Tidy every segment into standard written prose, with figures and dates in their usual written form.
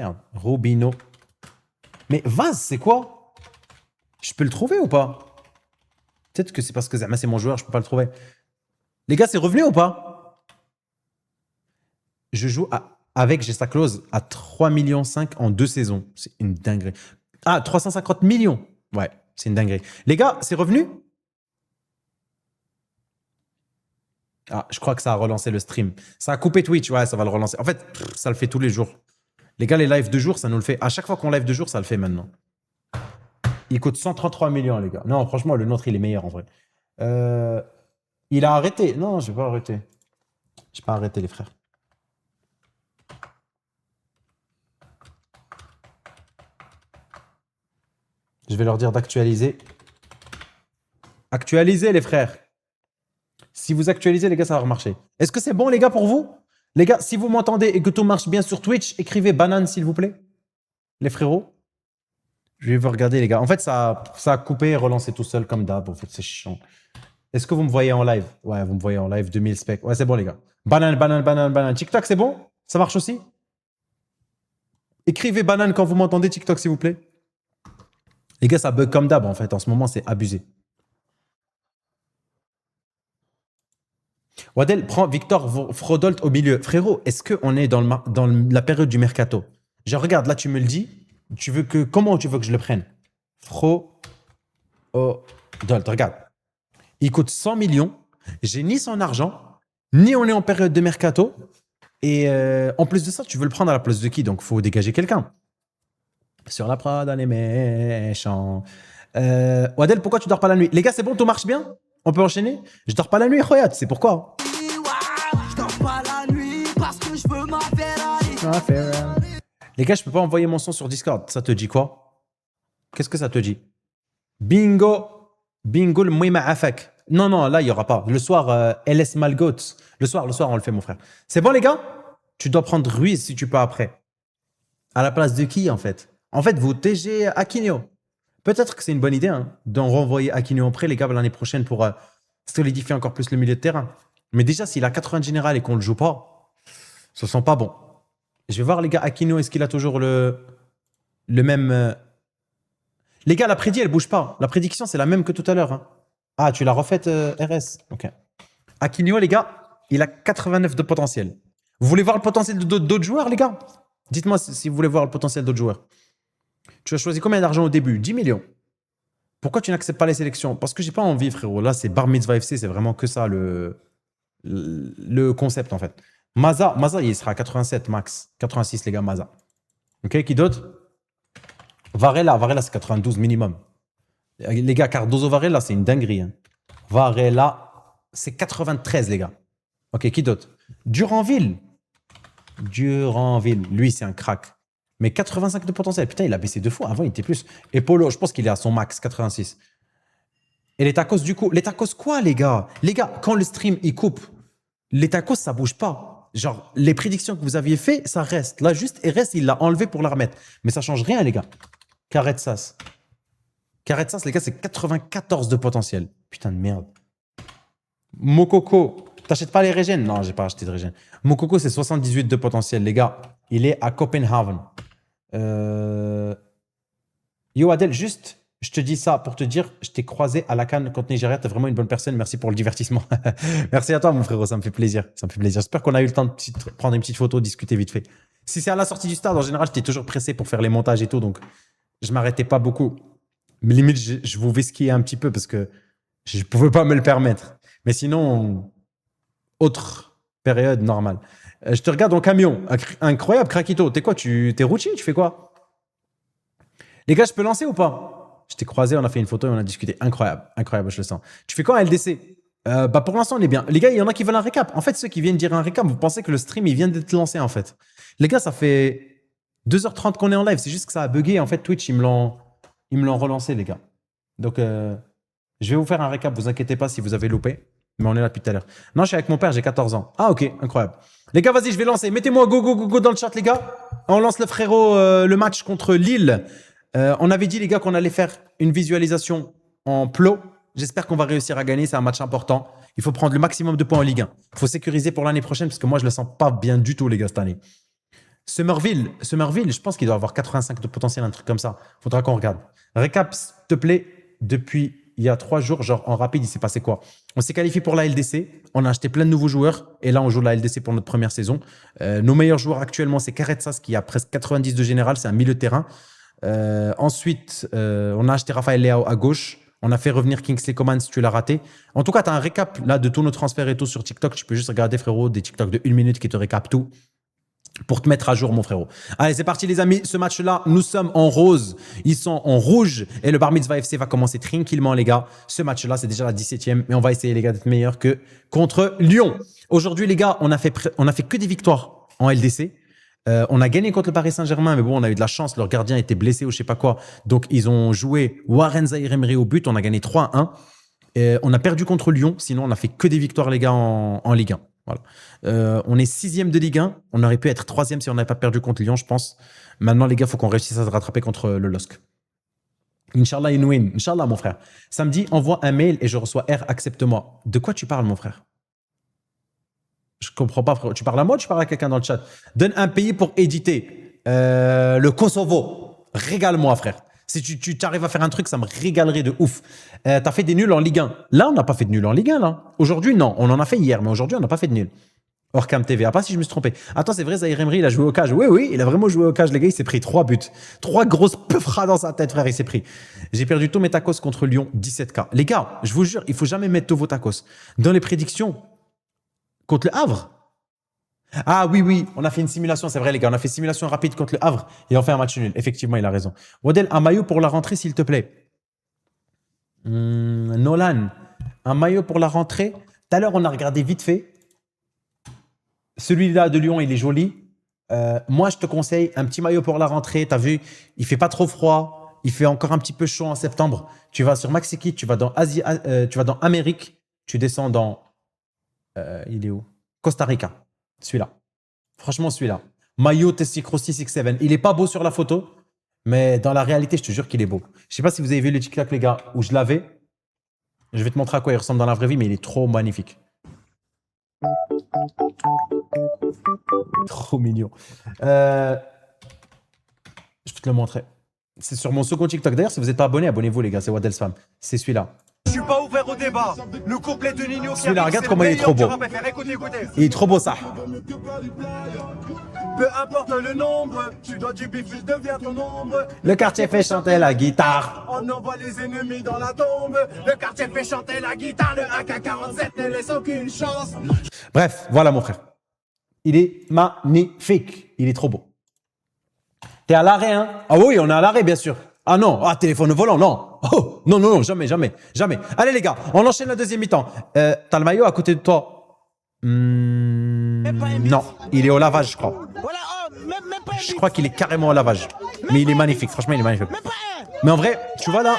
Merde, Robinho. Mais Vaz, c'est quoi? Je peux le trouver ou pas? Peut-être que c'est parce que Zama, c'est mon joueur, je peux pas le trouver. Les gars, c'est revenu ou pas? Je joue avec Gesta Close à 3,5 millions en 2 saisons. C'est une dinguerie. Ah, 350 millions. Ouais, c'est une dinguerie. Les gars, c'est revenu? Ah, je crois que ça a relancé le stream. Ça a coupé Twitch, ouais, ça va le relancer. En fait, ça le fait tous les jours. Les gars, les lives de jour, ça nous le fait. À chaque fois qu'on live de jour, ça le fait maintenant. Il coûte 133 millions, les gars. Non, franchement, le nôtre, il est meilleur en vrai. Il a arrêté. Non, je vais pas arrêter. Je vais pas arrêter, les frères. Je vais leur dire d'actualiser. Actualisez, les frères. Si vous actualisez, les gars, ça va remarcher. Est-ce que c'est bon, les gars, pour vous? Les gars, si vous m'entendez et que tout marche bien sur Twitch, écrivez banane, s'il vous plaît. Les frérots. Je vais vous regarder, les gars. En fait, ça a coupé et relancé tout seul, comme d'hab. En fait, c'est chiant. Est-ce que vous me voyez en live? Ouais, vous me voyez en live, 2000 specs. Ouais, c'est bon, les gars. Banane, banane, banane, banane. TikTok, c'est bon? Ça marche aussi? Écrivez banane quand vous m'entendez, TikTok, s'il vous plaît. Les gars, ça bug comme d'hab, en fait. En ce moment, c'est abusé. Wadel prend Victor Frodolt au milieu. Frérot, est-ce qu'on est dans la période du mercato? Je regarde, là, tu me le dis. Comment tu veux que je le prenne? Frodolt, regarde. Il coûte 100 millions. J'ai ni son argent, ni on est en période de mercato. Et en plus de ça, tu veux le prendre à la place de qui? Donc, il faut dégager quelqu'un. Sur la prod, les méchants. Wadel, pourquoi tu dors pas la nuit? Les gars, c'est bon, tout marche bien? On peut enchaîner? Je dors pas la nuit, Khoyat, c'est pourquoi? Je dors pas la nuit parce que je veux ma Ferrari. Les gars, je peux pas envoyer mon son sur Discord. Ça te dit quoi? Qu'est-ce que ça te dit? Bingo. Bingo, le mouima afak. Non, là, il y aura pas. Le soir, LS Malgots. Le soir, on le fait, mon frère. C'est bon, les gars? Tu dois prendre Ruiz si tu peux après. À la place de qui, en fait? En fait, vous TG Aquino. Peut-être que c'est une bonne idée d'en renvoyer Aquino en prêt, les gars, l'année prochaine pour solidifier encore plus le milieu de terrain. Mais déjà, s'il a 80 de général et qu'on le joue pas, ça sent pas bon. Je vais voir, les gars, Aquino, est-ce qu'il a toujours le même... Les gars, la prédit, elle bouge pas. La prédiction, c'est la même que tout à l'heure. Ah, tu l'as refaite, RS. Ok. Aquino, les gars, il a 89 de potentiel. Vous voulez voir le potentiel d'autres joueurs, les gars? Dites-moi si vous voulez voir le potentiel d'autres joueurs. Tu as choisi combien d'argent au début? 10 millions. Pourquoi tu n'acceptes pas les sélections? Parce que j'ai pas envie, frérot. Là, c'est Bar Mitzvah FC, c'est vraiment que ça le concept, en fait. Maza, il sera à 87 max. 86, les gars, Maza. Ok, qui d'autre? Varela, c'est 92 minimum. Les gars, Cardozo Varela, c'est une dinguerie. Varela, c'est 93, les gars. Ok, qui d'autre? Duranville, lui, c'est un crack. Mais 85 de potentiel. Putain, il a baissé 2 fois. Avant, il était plus. Et Polo, je pense qu'il est à son max, 86. Et les tacos, du coup. Les tacos, quoi, les gars? Les gars, quand le stream, il coupe, les tacos, ça bouge pas. Genre, les prédictions que vous aviez fait, ça reste. Là, juste, RS, il l'a enlevé pour la remettre. Mais ça change rien, les gars. Carré de Sas, les gars, c'est 94 de potentiel. Putain de merde. Mokoko. T'achètes pas les régènes? Non, j'ai pas acheté de régènes. Mokoko, c'est 78 de potentiel, les gars. Il est à Copenhagen. Yo Adel, juste, je te dis ça pour te dire, je t'ai croisé à la CAN contre Nigeria, t'es vraiment une bonne personne, merci pour le divertissement. Merci à toi, mon frérot, ça me fait plaisir. J'espère qu'on a eu le temps de prendre une petite photo, discuter vite fait. Si c'est à la sortie du stade, en général, j'étais toujours pressé pour faire les montages et tout, donc je m'arrêtais pas beaucoup. Mais limite, je vous visquais un petit peu parce que je pouvais pas me le permettre. Mais sinon, autre période normale. Je te regarde en camion. Incroyable, Krakito. T'es quoi? T'es routier? Tu fais quoi? Les gars, je peux lancer ou pas? Je t'ai croisé, on a fait une photo et on a discuté. Incroyable, je le sens. Tu fais quoi à LDC? Pour l'instant, on est bien. Les gars, il y en a qui veulent un récap. En fait, ceux qui viennent dire un récap, vous pensez que le stream, il vient d'être lancé, en fait. Les gars, ça fait 2h30 qu'on est en live. C'est juste que ça a bugué. En fait, Twitch, ils me l'ont relancé, les gars. Donc, je vais vous faire un récap. Vous inquiétez pas si vous avez loupé. Mais on est là depuis tout à l'heure. Non, je suis avec mon père, j'ai 14 ans. Ah, ok, incroyable. Les gars, vas-y, je vais lancer. Mettez-moi go dans le chat, les gars. On lance le frérot, le match contre Lille. On avait dit, les gars, qu'on allait faire une visualisation en plot. J'espère qu'on va réussir à gagner. C'est un match important. Il faut prendre le maximum de points en Ligue 1. Il faut sécuriser pour l'année prochaine parce que moi, je le sens pas bien du tout, les gars, cette année. Summerville, je pense qu'il doit avoir 85 de potentiel, un truc comme ça. Faudra qu'on regarde. Récap, s'il te plaît, depuis il y a 3 jours, genre en rapide, il s'est passé quoi? On s'est qualifié pour la LDC, on a acheté plein de nouveaux joueurs, et là, on joue la LDC pour notre première saison. Nos meilleurs joueurs actuellement, c'est Karetsas, qui a presque 90 de général, c'est un milieu de terrain. Ensuite, on a acheté Raphaël Leao à gauche. On a fait revenir Kingsley Coman si tu l'as raté. En tout cas, tu as un récap là, de tous nos transferts et tout sur TikTok. Tu peux juste regarder, frérot, des TikTok de 1 minute qui te récapent tout pour te mettre à jour, mon frérot. Allez, c'est parti, les amis. Ce match-là, nous sommes en rose. Ils sont en rouge. Et le Bar Mitzvah FC va commencer tranquillement, les gars. Ce match-là, c'est déjà la 17e. Mais on va essayer, les gars, d'être meilleurs que contre Lyon. Aujourd'hui, les gars, on a fait que des victoires en LDC. On a gagné contre le Paris Saint-Germain, mais bon, on a eu de la chance. Leur gardien était blessé ou je sais pas quoi. Donc, ils ont joué Warren Zaïre-Emery au but. On a gagné 3-1. On a perdu contre Lyon. Sinon, on a fait que des victoires, les gars, en Ligue 1. Voilà. On est 6e de Ligue 1. On aurait pu être 3e si on n'avait pas perdu contre Lyon, je pense. Maintenant, les gars, il faut qu'on réussisse à se rattraper contre le LOSC. Inch'Allah, in win. Inch'Allah, mon frère. Samedi, envoie un mail et je reçois R, accepte-moi. De quoi tu parles, mon frère? Je comprends pas, frère. Tu parles à moi ou tu parles à quelqu'un dans le chat? Donne un pays pour éditer. Le Kosovo. Régale-moi, frère. Si tu arrives à faire un truc, ça me régalerait de ouf. T'as fait des nuls en Ligue 1. Là, on n'a pas fait de nuls en Ligue 1, là. Aujourd'hui, non. On en a fait hier, mais aujourd'hui, on n'a pas fait de nuls. Orcam TV. Ah, pas si je me suis trompé. Attends, c'est vrai, Zaïre Emery, il a joué au cage. Oui, il a vraiment joué au cage, les gars. Il s'est pris 3 buts. 3 grosses peufras dans sa tête, frère. Il s'est pris. J'ai perdu tous mes tacos contre Lyon, 17K. Les gars, je vous jure, il faut jamais mettre tous vos tacos. Dans les prédictions, contre le Havre. Ah oui, on a fait une simulation, c'est vrai, les gars. On a fait une simulation rapide contre le Havre et on fait un match nul. Effectivement, il a raison. Wadel, un maillot pour la rentrée, s'il te plaît. Nolan, un maillot pour la rentrée. Tout à l'heure, on a regardé vite fait. Celui-là de Lyon, il est joli. Moi, je te conseille un petit maillot pour la rentrée. Tu as vu, il fait pas trop froid. Il fait encore un petit peu chaud en septembre. Tu vas sur Maxikit, tu vas dans Asie, tu vas dans Amérique. Tu descends dans... il est où? Costa Rica. Celui-là. Franchement, celui-là. Maillot Tessie Crossy 6-7. Il est pas beau sur la photo, mais dans la réalité, je te jure qu'il est beau. Je sais pas si vous avez vu le TikTok, les gars, où je l'avais. Je vais te montrer à quoi il ressemble dans la vraie vie, mais il est trop magnifique. Trop mignon. Je peux te le montrer. C'est sur mon second TikTok. D'ailleurs, si vous n'êtes pas abonné, abonnez-vous, les gars. C'est Wadel Spam. C'est celui-là. Je suis pas ouvert au débat. Le couplet de Nino qui celui-là, arrive, regarde comment il est trop beau. Écoutez. Il est trop beau, ça. Peu importe le nombre, tu dois du bif, je deviens ton ombre. Le quartier fait chanter la guitare. On envoie les ennemis dans la tombe. Le quartier fait chanter la guitare. Le AK-47 ne laisse aucune chance. Bref, voilà mon frère. Il est magnifique. Il est trop beau. T'es à l'arrêt, hein? Ah oui, on est à l'arrêt, bien sûr. Ah non, téléphone volant, non. Oh, non, jamais. Allez les gars, on enchaîne la deuxième mi-temps. T'as le maillot à côté de toi? Non, il est au lavage, je crois. Je crois qu'il est carrément au lavage. Mais il est magnifique, franchement, il est magnifique. Mais en vrai, tu vois là,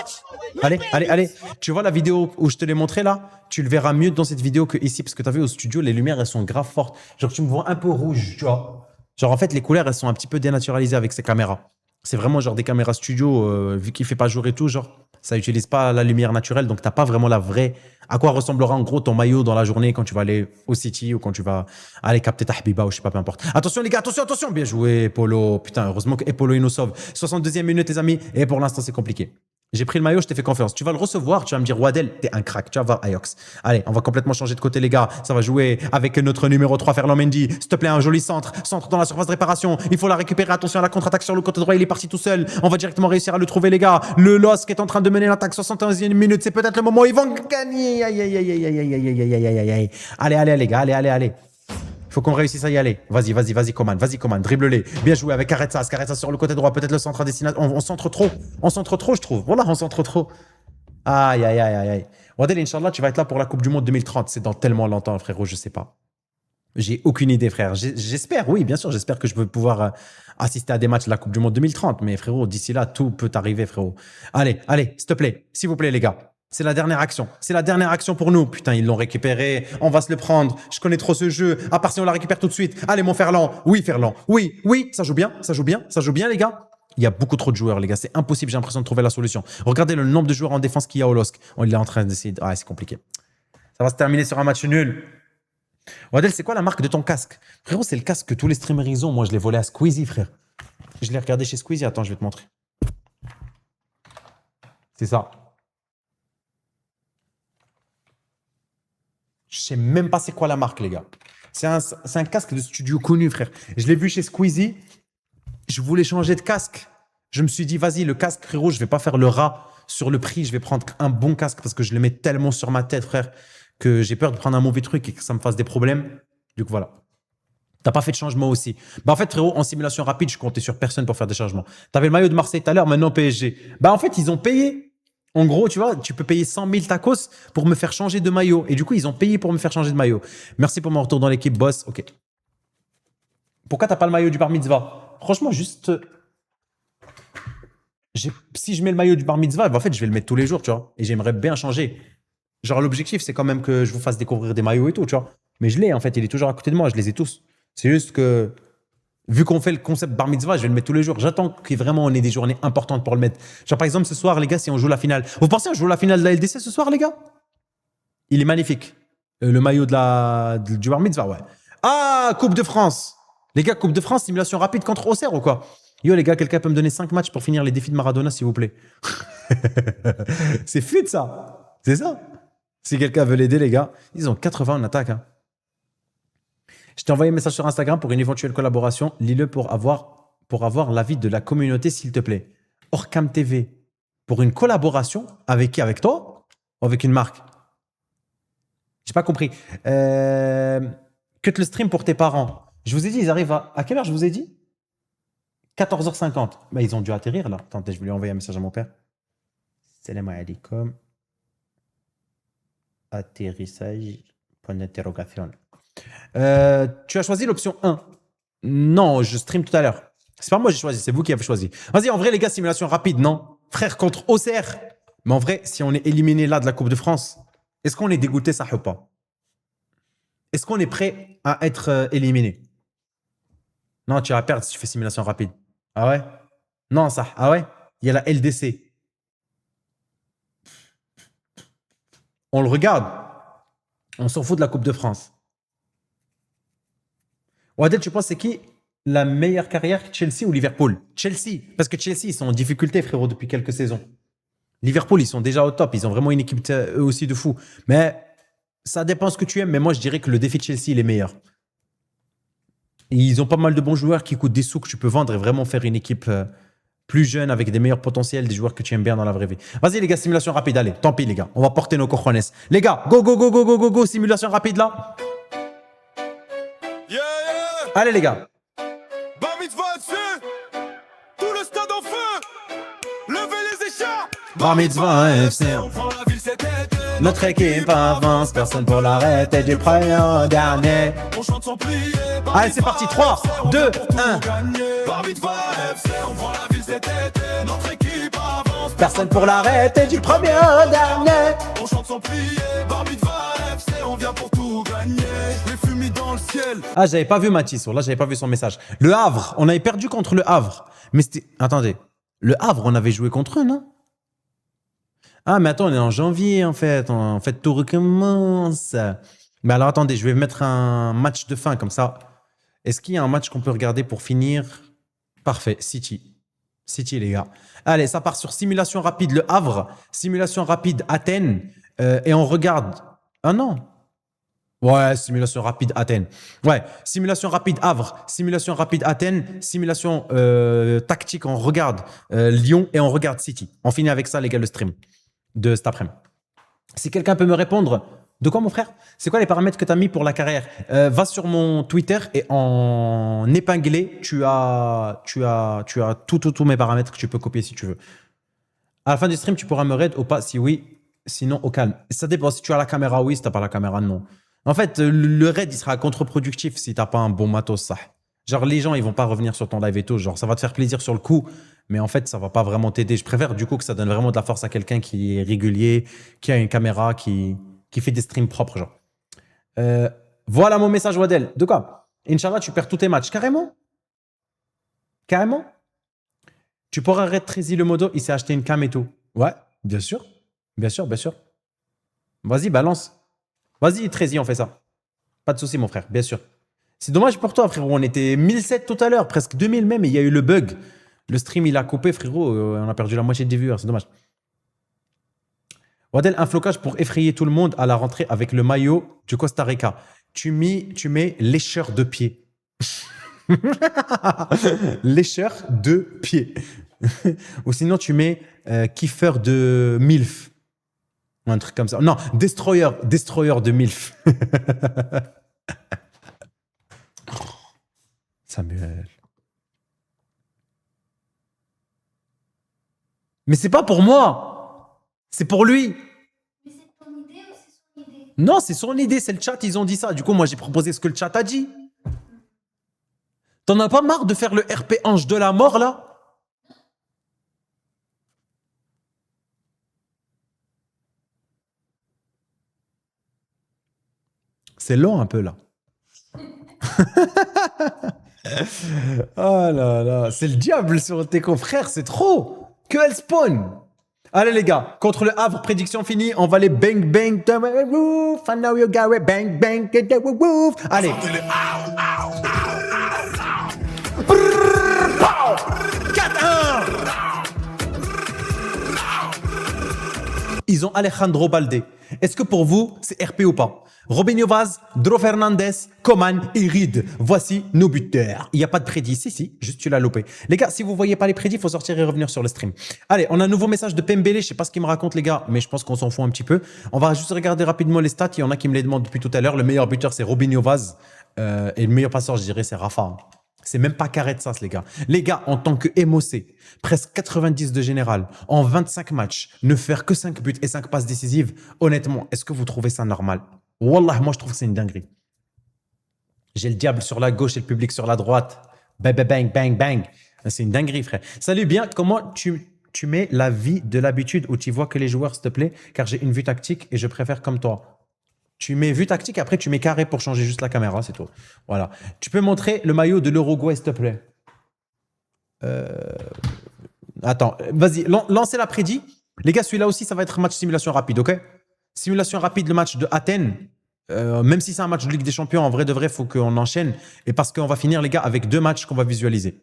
allez. Tu vois la vidéo où je te l'ai montré là? Tu le verras mieux dans cette vidéo que ici, parce que t'as vu au studio, les lumières, elles sont grave fortes. Genre, tu me vois un peu rouge, tu vois. Genre, en fait, les couleurs, elles sont un petit peu dénaturalisées avec ces caméras. C'est vraiment genre des caméras studio, vu qu'il fait pas jour et tout, genre, ça utilise pas la lumière naturelle, donc t'as pas vraiment la vraie. À quoi ressemblera en gros ton maillot dans la journée quand tu vas aller au City ou quand tu vas aller capter ta Habiba ou je sais pas, peu importe. Attention les gars, attention, bien joué, Polo. Putain, heureusement que Polo il nous sauve. 62e minute, les amis, et pour l'instant c'est compliqué. J'ai pris le maillot, je t'ai fait confiance. Tu vas le recevoir, tu vas me dire, Wadel, t'es un crack, tu vas voir Ajax. Allez, on va complètement changer de côté, les gars. Ça va jouer avec notre numéro 3, Ferland Mendy. S'il te plaît, un joli centre dans la surface de réparation. Il faut la récupérer. Attention à la contre-attaque sur le côté droit, il est parti tout seul. On va directement réussir à le trouver, les gars. Le LOSC est en train de mener l'attaque, 71e minute. C'est peut-être le moment où ils vont gagner. Aïe. Allez, les gars, allez. Il faut qu'on réussisse à y aller. Vas-y, Coman, dribble-les. Bien joué avec Karetsas sur le côté droit, peut-être le centre à destination. On centre trop, je trouve. Voilà, on centre trop. Aïe. Wadel, Inch'Allah, tu vas être là pour la Coupe du Monde 2030. C'est dans tellement longtemps, frérot, je sais pas. J'ai aucune idée, frère. J'espère, oui, bien sûr, j'espère que je peux pouvoir assister à des matchs de la Coupe du Monde 2030. Mais frérot, d'ici là, tout peut arriver, frérot. Allez, s'il te plaît, s'il vous plaît, les gars. C'est la dernière action. C'est la dernière action pour nous. Putain, ils l'ont récupéré. On va se le prendre. Je connais trop ce jeu. À part si on la récupère tout de suite. Allez, mon Ferland. Oui, Ferland. Oui. Ça joue bien, les gars. Il y a beaucoup trop de joueurs, les gars. C'est impossible. J'ai l'impression de trouver la solution. Regardez le nombre de joueurs en défense qu'il y a au LOSC. On est en train d'essayer. C'est compliqué. Ça va se terminer sur un match nul. Wadel, c'est quoi la marque de ton casque? Frérot, c'est le casque que tous les streamers ils ont. Moi, je l'ai volé à Squeezie, frère. Je l'ai regardé chez Squeezie. Attends, je vais te montrer. C'est ça. Je sais même pas c'est quoi la marque, les gars. C'est un casque de studio connu, frère. Je l'ai vu chez Squeezie. Je voulais changer de casque. Je me suis dit, vas-y, le casque, frérot, je vais pas faire le rat sur le prix. Je vais prendre un bon casque parce que je le mets tellement sur ma tête, frère, que j'ai peur de prendre un mauvais truc et que ça me fasse des problèmes. Du coup, voilà. T'as pas fait de changement aussi. Bah, en fait, frérot, en simulation rapide, je comptais sur personne pour faire des changements. T'avais le maillot de Marseille tout à l'heure, maintenant PSG. Bah, en fait, ils ont payé. En gros, tu vois, tu peux payer 100 000 tacos pour me faire changer de maillot. Et du coup, ils ont payé pour me faire changer de maillot. Merci pour mon retour dans l'équipe, boss. Ok. Pourquoi t'as pas le maillot du bar mitzvah? Franchement, juste. Si je mets le maillot du bar mitzvah, bah, en fait, je vais le mettre tous les jours, tu vois. Et j'aimerais bien changer. Genre, l'objectif, c'est quand même que je vous fasse découvrir des maillots et tout, tu vois. Mais je l'ai, en fait, il est toujours à côté de moi, je les ai tous. C'est juste que, vu qu'on fait le concept bar mitzvah, je vais le mettre tous les jours. J'attends que vraiment on ait des journées importantes pour le mettre. Genre, par exemple, ce soir, les gars, si on joue la finale. Vous pensez qu'on joue la finale de la LDC ce soir, les gars? Il est magnifique. Le maillot du bar mitzvah, ouais. Ah, Coupe de France. Les gars, Coupe de France, simulation rapide contre Auxerre ou quoi? Yo, les gars, quelqu'un peut me donner 5 matchs pour finir les défis de Maradona, s'il vous plaît? C'est fluide, ça. C'est ça. Si quelqu'un veut l'aider, les gars, ils ont 80 en attaque. Hein. Je t'ai envoyé un message sur Instagram pour une éventuelle collaboration. Lis-le pour avoir l'avis de la communauté, s'il te plaît. Orcam TV. Pour une collaboration avec qui? Avec toi? Ou avec une marque? J'ai pas compris. Cut le stream pour tes parents. Je vous ai dit, ils arrivent à quelle heure je vous ai dit? 14h50. Bah, ils ont dû atterrir là. Attendez, je vais lui envoyer un message à mon père. Salam alaikum. Atterrissage. Point d'interrogation. Tu as choisi l'option 1. Non, je stream tout à l'heure. C'est pas moi qui j'ai choisi, c'est vous qui avez choisi. Vas-y, en vrai, les gars, simulation rapide, non? Frère contre Auxerre. Mais en vrai, si on est éliminé là de la Coupe de France, est-ce qu'on est dégoûté, ça ou pas? Est-ce qu'on est prêt à être éliminé? Non, tu vas perdre si tu fais simulation rapide. Ah ouais? Non, ça. Ah ouais? Il y a la LDC. On le regarde. On s'en fout de la Coupe de France. Wadel, tu penses c'est qui la meilleure carrière, Chelsea ou Liverpool? Chelsea. Parce que Chelsea, ils sont en difficulté, frérot, depuis quelques saisons. Liverpool, ils sont déjà au top. Ils ont vraiment une équipe, eux aussi, de fou. Mais ça dépend ce que tu aimes. Mais moi, je dirais que le défi de Chelsea, il est meilleur. Et ils ont pas mal de bons joueurs qui coûtent des sous que tu peux vendre et vraiment faire une équipe plus jeune avec des meilleurs potentiels, des joueurs que tu aimes bien dans la vraie vie. Vas-y, les gars, simulation rapide. Allez, tant pis, les gars. On va porter nos cojones. Les gars, go, go, go, go, go, go, go. Simulation rapide, là. Yeah, yeah. Allez, les gars. Bar mitzvah FC. Tout le stade en feu. Levez les écharpes. Bar mitzvah FC. On prend la ville cet été. Notre équipe avance, personne pour l'arrêter du premier au dernier. On chante sans plier. Allez, c'est parti. 3, 2, 1. Bar mitzvah FC. On prend la ville cet été. Notre équipe avance. Personne pour l'arrêter du premier au dernier. On chante sans plier. Bar mitzvah FC. On vient pour tout gagner. Les fumis dans le ciel. Ah, j'avais pas vu Mathis. Là, j'avais pas vu son message. Le Havre, on avait perdu contre le Havre. Mais c'était... Attendez. Le Havre, on avait joué contre eux, non? Ah, mais attends, on est en janvier, en fait. En fait, tout recommence. Mais alors, attendez, je vais mettre un match de fin, comme ça. Est-ce qu'il y a un match qu'on peut regarder pour finir? Parfait, City. City, les gars. Allez, ça part sur simulation rapide Le Havre, simulation rapide Athènes, et on regarde... Ah non. Ouais, simulation rapide Athènes. Ouais, simulation rapide Havre, simulation rapide Athènes, simulation tactique, on regarde Lyon et on regarde City. On finit avec ça, les gars, le stream de cet après-midi. Si quelqu'un peut me répondre, de quoi, mon frère? C'est quoi les paramètres que tu as mis pour la carrière? Va sur mon Twitter et en épinglé, tu as tous mes paramètres que tu peux copier si tu veux. À la fin du stream, tu pourras me raid ou pas, si oui, sinon au calme. Ça dépend, si tu as la caméra, oui, si tu n'as pas la caméra, non. En fait, le raid, il sera contre-productif si tu n'as pas un bon matos, ça. Genre, les gens, ils vont pas revenir sur ton live et tout. Genre, ça va te faire plaisir sur le coup, mais en fait, ça va pas vraiment t'aider. Je préfère du coup que ça donne vraiment de la force à quelqu'un qui est régulier, qui a une caméra, qui fait des streams propres, genre. Voilà mon message, Wadel. De quoi? Inch'Allah, tu perds tous tes matchs. Carrément? Carrément? Tu pourras arrêter Trézy le modo, il s'est acheté une cam et tout. Ouais, bien sûr. Bien sûr, bien sûr. Vas-y, balance. Vas-y, Trézy, on fait ça. Pas de souci, mon frère, bien sûr. C'est dommage pour toi, frérot. On était 1007 tout à l'heure, presque 2000 même, et il y a eu le bug. Le stream, il a coupé, frérot. On a perdu la moitié des viewers, c'est dommage. Wadel, un flocage pour effrayer tout le monde à la rentrée avec le maillot du Costa Rica. Tu mets lécheur de pied. Lécheur de pied. Ou sinon, tu mets kiffeur de MILF. Un truc comme ça. Non, destroyer de MILF. Samuel. Mais c'est pas pour moi. C'est pour lui. Mais c'est ton idée ou c'est son idée? Non, c'est son idée, c'est le chat, ils ont dit ça. Du coup, moi, j'ai proposé ce que le chat a dit. T'en as pas marre de faire le RP ange de la mort, là? C'est long un peu, là. Oh là là, c'est le diable sur tes confrères, c'est trop. Que elle spawn. Allez les gars, contre le Havre, prédiction finie, on va les bang bang the roof. I know you got it, bang bang the roof. Allez. 4-1. Ils ont Alejandro Balde. Est-ce que pour vous, c'est RP ou pas? Robinho Vaz, Dro Fernandez, Coman et Reed. Voici nos buteurs. Il n'y a pas de prédit. Si, juste tu l'as loupé. Les gars, si vous ne voyez pas les prédits, il faut sortir et revenir sur le stream. Allez, on a un nouveau message de Pembele. Je ne sais pas ce qu'il me raconte, les gars, mais je pense qu'on s'en fout un petit peu. On va juste regarder rapidement les stats. Il y en a qui me les demandent depuis tout à l'heure. Le meilleur buteur, c'est Robinho Vaz. Et le meilleur passeur, je dirais, c'est Rafa. C'est même pas carré de ça, les gars. Les gars, en tant que MOC, presque 90 de général, en 25 matchs, ne faire que 5 buts et 5 passes décisives, honnêtement, est-ce que vous trouvez ça normal? Wallah, moi, je trouve que c'est une dinguerie. J'ai le diable sur la gauche et le public sur la droite. Bang, bang, bang, bang, bang. C'est une dinguerie, frère. Salut bien, comment tu mets la vie de l'habitude où tu vois que les joueurs, s'il te plaît, car j'ai une vue tactique et je préfère comme toi. Tu mets vue tactique, après tu mets carré pour changer juste la caméra, c'est tout. Voilà. Tu peux montrer le maillot de l'Uruguay, s'il te plaît. Attends, vas-y, lancez la prédit. Les gars, celui-là aussi, ça va être match simulation rapide, ok? Simulation rapide, le match de Athènes. Même si c'est un match de Ligue des Champions, en vrai de vrai, il faut qu'on enchaîne. Et parce qu'on va finir, les gars, avec 2 matchs qu'on va visualiser.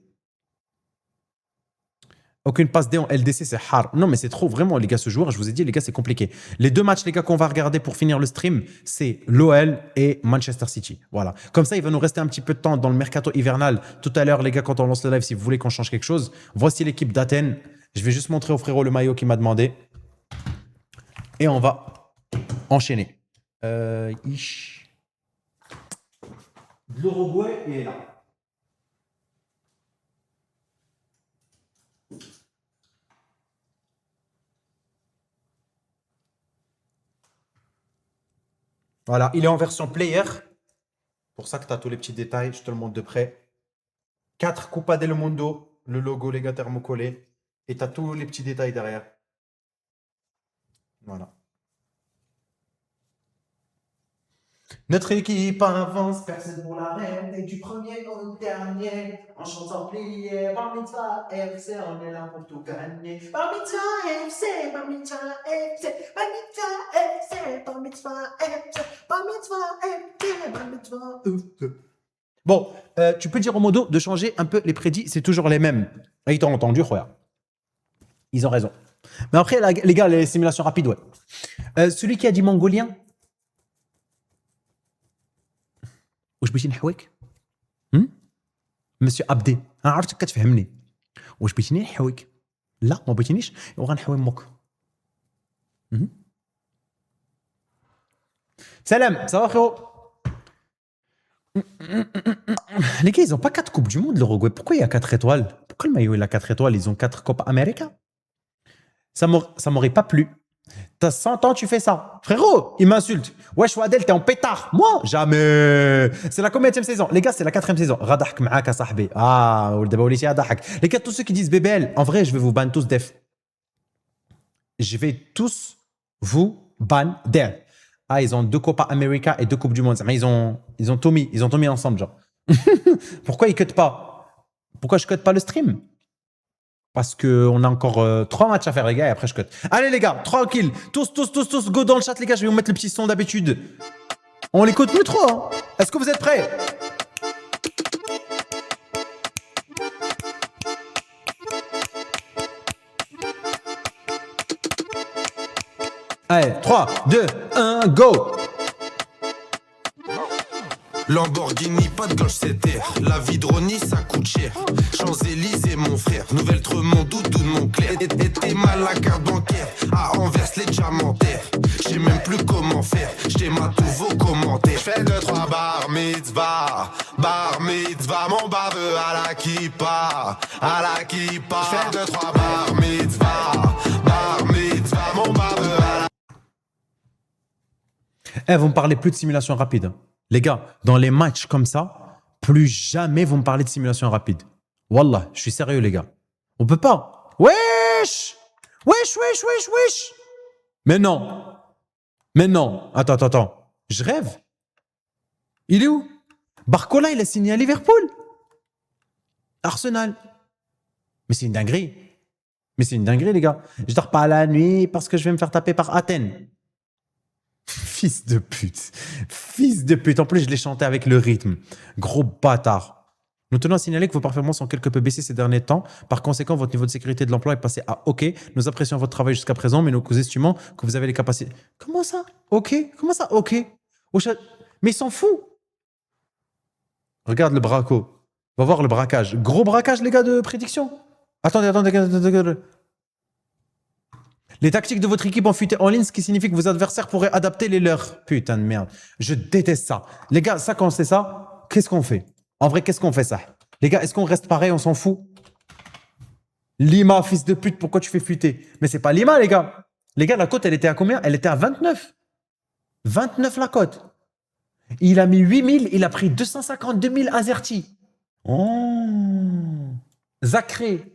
Aucune passe D en LDC, c'est hard. Non, mais c'est trop, vraiment, les gars, ce joueur, je vous ai dit, les gars, c'est compliqué. Les 2 matchs, les gars, qu'on va regarder pour finir le stream, c'est l'OL et Manchester City. Voilà. Comme ça, il va nous rester un petit peu de temps dans le mercato hivernal. Tout à l'heure, les gars, quand on lance le live, si vous voulez qu'on change quelque chose, voici l'équipe d'Athènes. Je vais juste montrer au frérot le maillot qu'il m'a demandé. Et on va enchaîner. L'Uruguay est là. Voilà, il est en version player. Pour ça que tu as tous les petits détails, je te le montre de près. 4 Copa del Mundo, le logo, les gars, thermocollé. Et tu as tous les petits détails derrière. Voilà. Notre équipe avance, personne pour la reine, et du premier au dernier, en chantant plié, Bar Mitzvah FC, on est là pour tout gagner. Bar Mitzvah FC, Bar Mitzvah FC, Bar Mitzvah FC, Bar Mitzvah FC, Bar Mitzvah FC, Bar Mitzvah FC. Bon, tu peux dire au modo de changer un peu les prédits, c'est toujours les mêmes. Là, ils t'ont entendu, regarde. Ils ont raison. Mais après, les gars, les simulations rapides, ouais. Celui qui a dit mongolien, واش بغيتي نحويك؟ مسيو عبدي انا عرفتك كتفهمني. واش بغيتيني نحويك؟ لا ما بغيتينيش وغنحوي امك. سلام ça va frérot. Les gars, ils ont pas 4 coupes du monde l'Uruguay. Pourquoi il y a 4 étoiles? Pourquoi le maillot il a 4 étoiles? Ils ont 4 Copa América. Ça m'aurait pas plu. T'as 100 ans, tu fais ça. Frérot, il m'insulte. Wesh Wadel, t'es en pétard. Moi, jamais. C'est la combienième saison? Les gars, c'est la 4e saison. Radahk ma'aka sahbi. Ah, les gars, tous ceux qui disent BBL, en vrai, je vais vous ban tous def. Je vais tous vous ban def. Ah, ils ont 2 Copa América et 2 Coupes du Monde. Mais ils ont tout mis ensemble, genre. Pourquoi ils cut pas? Pourquoi je cut pas le stream? Parce qu'on a encore 3 matchs à faire, les gars, et après je cut. Allez, les gars, tranquille. Tous, go dans le chat, les gars. Je vais vous mettre le petit son d'habitude. On l'écoute plus trop. Hein. Est-ce que vous êtes prêts? Allez, 3, 2, 1, go! Lamborghini, pas de gauche, c'est terre. La vie de Ronnie, ça coûte cher. Champs-Élysées, mon frère. Nouvelle-Tremont, Doudou, Montclair. Et t'es mal la carte bancaire. À Anvers, les diamantaires. J'sais même plus comment faire. J't'ai ma tous vos commentaires. J'fais 2-3 bar mitzvah. Bar mitzvah, mon baveux à la kippa. À la kippa. J'fais 2-3 bar mitzvah. Bar mitzvah, mon baveux à la... Eh, vous me parlez plus de simulation rapide. Les gars, dans les matchs comme ça, plus jamais vous me parlez de simulation rapide. Wallah, je suis sérieux, les gars. On peut pas. Wesh! Wesh, wesh, wesh, wesh! Mais non. Mais non. Attends. Je rêve. Il est où? Barcola, il a signé à Liverpool. Arsenal. Mais c'est une dinguerie. Les gars. Je dors pas la nuit parce que je vais me faire taper par Athènes. Fils de pute. En plus, je l'ai chanté avec le rythme. Gros bâtard. Nous tenons à signaler que vos performances ont quelque peu baissé ces derniers temps. Par conséquent, votre niveau de sécurité de l'emploi est passé à OK. Nous apprécions votre travail jusqu'à présent, mais nous estimons que vous avez les capacités. Comment ça? OK? Comment ça? OK? Mais il s'en fout. Regarde le braco. Va voir le braquage. Gros braquage, les gars, de prédiction. Attendez. Les tactiques de votre équipe ont fuité en ligne, ce qui signifie que vos adversaires pourraient adapter les leurs. Putain de merde. Je déteste ça. Les gars, ça, quand on sait ça, qu'est-ce qu'on fait? En vrai, qu'est-ce qu'on fait, ça? Les gars, est-ce qu'on reste pareil? On s'en fout? Lima, fils de pute, pourquoi tu fais fuiter? Mais c'est pas Lima, les gars. Les gars, la cote, elle était à combien? Elle était à 29. 29 la cote. Il a mis 8000, il a pris 252 000 Azerty. Oh. Zacré,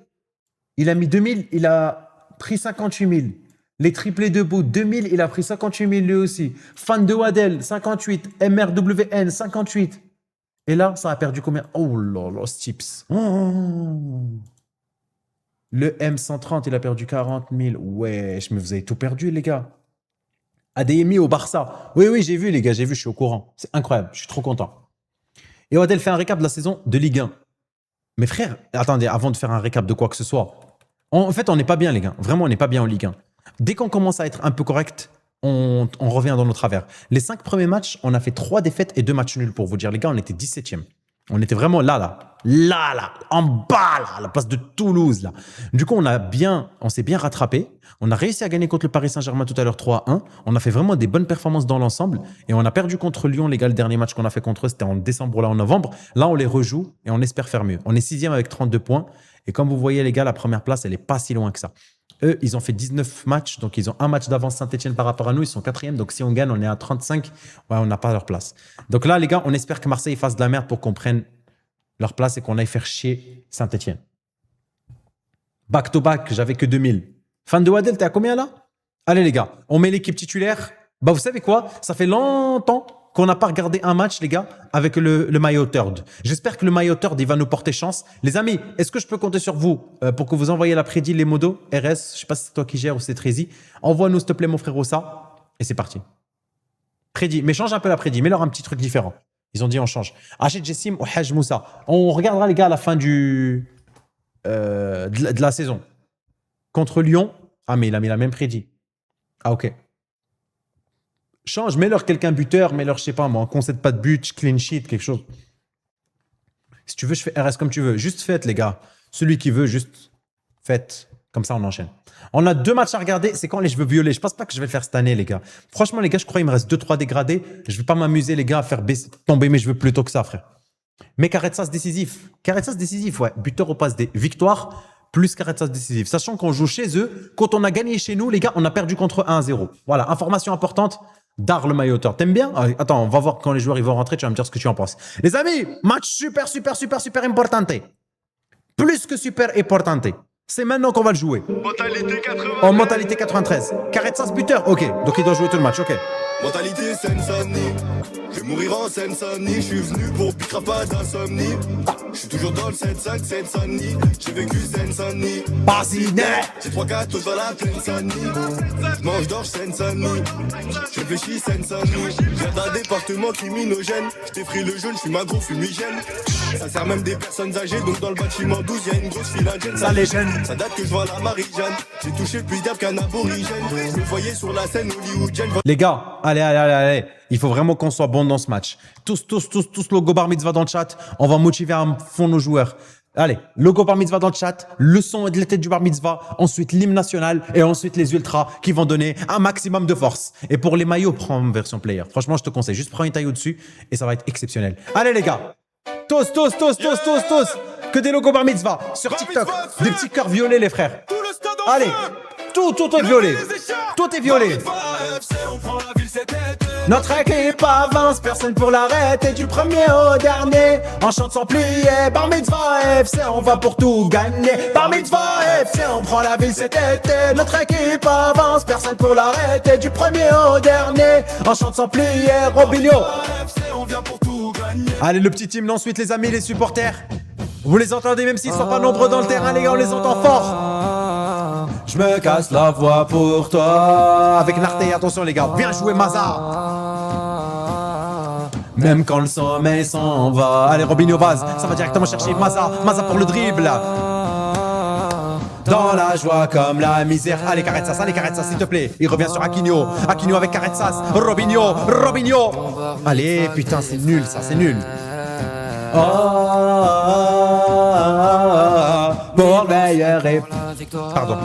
il a mis 2000, il a pris 58 000. Les triplés debout, 2000, il a pris 58 000 lui aussi. Fan de Waddell, 58. MRWN, 58. Et là, ça a perdu combien? Oh là là, Stips. Oh. Le M130, il a perdu 40 000. Wesh, mais vous avez tout perdu, les gars. ADMI au Barça. Oui, j'ai vu, les gars, je suis au courant. C'est incroyable, je suis trop content. Et Waddell fait un récap de la saison de Ligue 1. Mais frère, attendez, avant de faire un récap de quoi que ce soit, en fait, on n'est pas bien, les gars. Vraiment, on n'est pas bien en Ligue 1. Dès qu'on commence à être un peu correct, on revient dans nos travers. Les 5 premiers matchs, on a fait 3 défaites et 2 matchs nuls, pour vous dire. Les gars, on était 17e. On était vraiment là, en bas, là, à la place de Toulouse, là. Du coup, on s'est bien rattrapé. On a réussi à gagner contre le Paris Saint-Germain tout à l'heure 3-1. On a fait vraiment des bonnes performances dans l'ensemble. Et on a perdu contre Lyon, les gars. Le dernier match qu'on a fait contre eux, c'était en décembre ou là, en novembre. Là, on les rejoue et on espère faire mieux. On est 6e avec 32 points. Et comme vous voyez, les gars, la première place, elle n'est pas si loin que ça. Eux, ils ont fait 19 matchs, donc ils ont un match d'avance Saint-Etienne par rapport à nous. Ils sont 4e, donc si on gagne, on est à 35. Ouais, on n'a pas leur place. Donc là, les gars, on espère que Marseille fasse de la merde pour qu'on prenne leur place et qu'on aille faire chier Saint-Etienne. Back to back, j'avais que 2000. Fan de Waddell, t'es à combien là? Allez, les gars, on met l'équipe titulaire. Bah, vous savez quoi? Ça fait longtemps qu'on n'a pas regardé un match, les gars, avec le maillot third. J'espère que le maillot third, il va nous porter chance. Les amis, est-ce que je peux compter sur vous pour que vous envoyiez la prédit, les modos, RS, je ne sais pas si c'est toi qui gères ou c'est Trézy. Envoie-nous, s'il te plaît, mon frérot, ça. Et c'est parti. Prédit, mais change un peu la prédit. Mets-leur un petit truc différent. Ils ont dit on change. Achid Jessim ou Haj Moussa. On regardera, les gars, à la fin de la saison. Contre Lyon. Ah, mais il a mis la même prédit. Ah, ok. Change, mets-leur quelqu'un buteur, mets-leur, je sais pas moi, on concède pas de but, clean sheet, quelque chose. Si tu veux, je fais RS comme tu veux. Juste faites, les gars. Celui qui veut, juste faites. Comme ça, on enchaîne. On a 2 matchs à regarder. C'est quand les cheveux violets? Je pense pas que je vais le faire cette année, les gars. Franchement, les gars, je crois qu'il me reste 2-3 dégradés. Je vais pas m'amuser, les gars, à faire tomber mes cheveux plus tôt que ça, frère. Mais Carretsas décisif. Carretsas décisif, ouais. Buteur au passe des victoires, plus Carretsas décisif. Sachant qu'on joue chez eux, quand on a gagné chez nous, les gars, on a perdu contre 1-0. Voilà, information importante. Dar le maillot third. T'aimes bien? Attends, on va voir quand les joueurs ils vont rentrer, tu vas me dire ce que tu en penses. Les amis, match super importante. Plus que super importante. C'est maintenant qu'on va le jouer. Mentalité 80. En mentalité 93. Carrette buteur. Ok. Donc il doit jouer tout le match. Ok. Mentalité Seine-Saint-Denis. Je vais mourir en Seine-Saint-Denis. Je suis venu pour piquer pas d'insomnie. Je suis toujours dans le 7-5, Seine-Saint-Denis. J'ai vécu Seine-Saint-Denis. Bassinet. J'ai 3-4 autres dans la plaine Saint-Denis. Je mange d'orge Seine-Saint-Denis. Je réfléchis Seine-Saint-Denis. J'ai d'un département criminogène. Je t'effraie le jaune, je suis un gros fumigène. Ça sert même des personnes âgées. Donc dans le bâtiment 12, y'a une grosse file indienne. Ça les gêne. Ça date que je vois la Marie-Jeanne. J'ai touché plus d'herbe qu'un aborigène. Je me voyais sur la scène hollywoodienne. Les gars, allez. Il faut vraiment qu'on soit bon dans ce match. Tous, logo bar mitzvah dans le chat. On va motiver à fond nos joueurs. Allez, logo bar mitzvah dans le chat, le son de la tête du bar mitzvah, ensuite l'hymne national et ensuite les ultras qui vont donner un maximum de force. Et pour les maillots, prends version player. Franchement, je te conseille, juste prends une taille au-dessus et ça va être exceptionnel. Allez les gars, tous. Que des logos bar mitzvah sur TikTok. Des petits cœurs violets les frères. Tout le stade en Allez, feu. tout est violet. Tout est violet. On prend la ville cet été. Notre équipe avance, personne pour l'arrêter. Du premier au dernier, on chante sans plier. Bar Mitzvah FC, on va pour tout gagner. Bar Mitzvah FC, on prend la ville cet été. Notre équipe avance, personne pour l'arrêter. Du premier au dernier, on chante sans plier. Robinho. FC, on vient pour tout gagner. Allez, le petit hymne ensuite, les amis, les supporters. Vous les entendez même s'ils sont pas nombreux dans le terrain, les gars, on les entend fort. Je me casse la voix pour toi. Avec Narté, attention les gars, bien joué Maza. Même quand le sommeil s'en va. Allez, Robinho Vaz, ça va directement chercher Maza. Maza pour le dribble. Dans la joie comme la misère. Allez, Carretsas, s'il te plaît. Il revient sur Aquino. Aquino avec Carretsas. Robinho. Allez, putain, c'est nul, ça, c'est nul. Pour meilleur et... Pardon.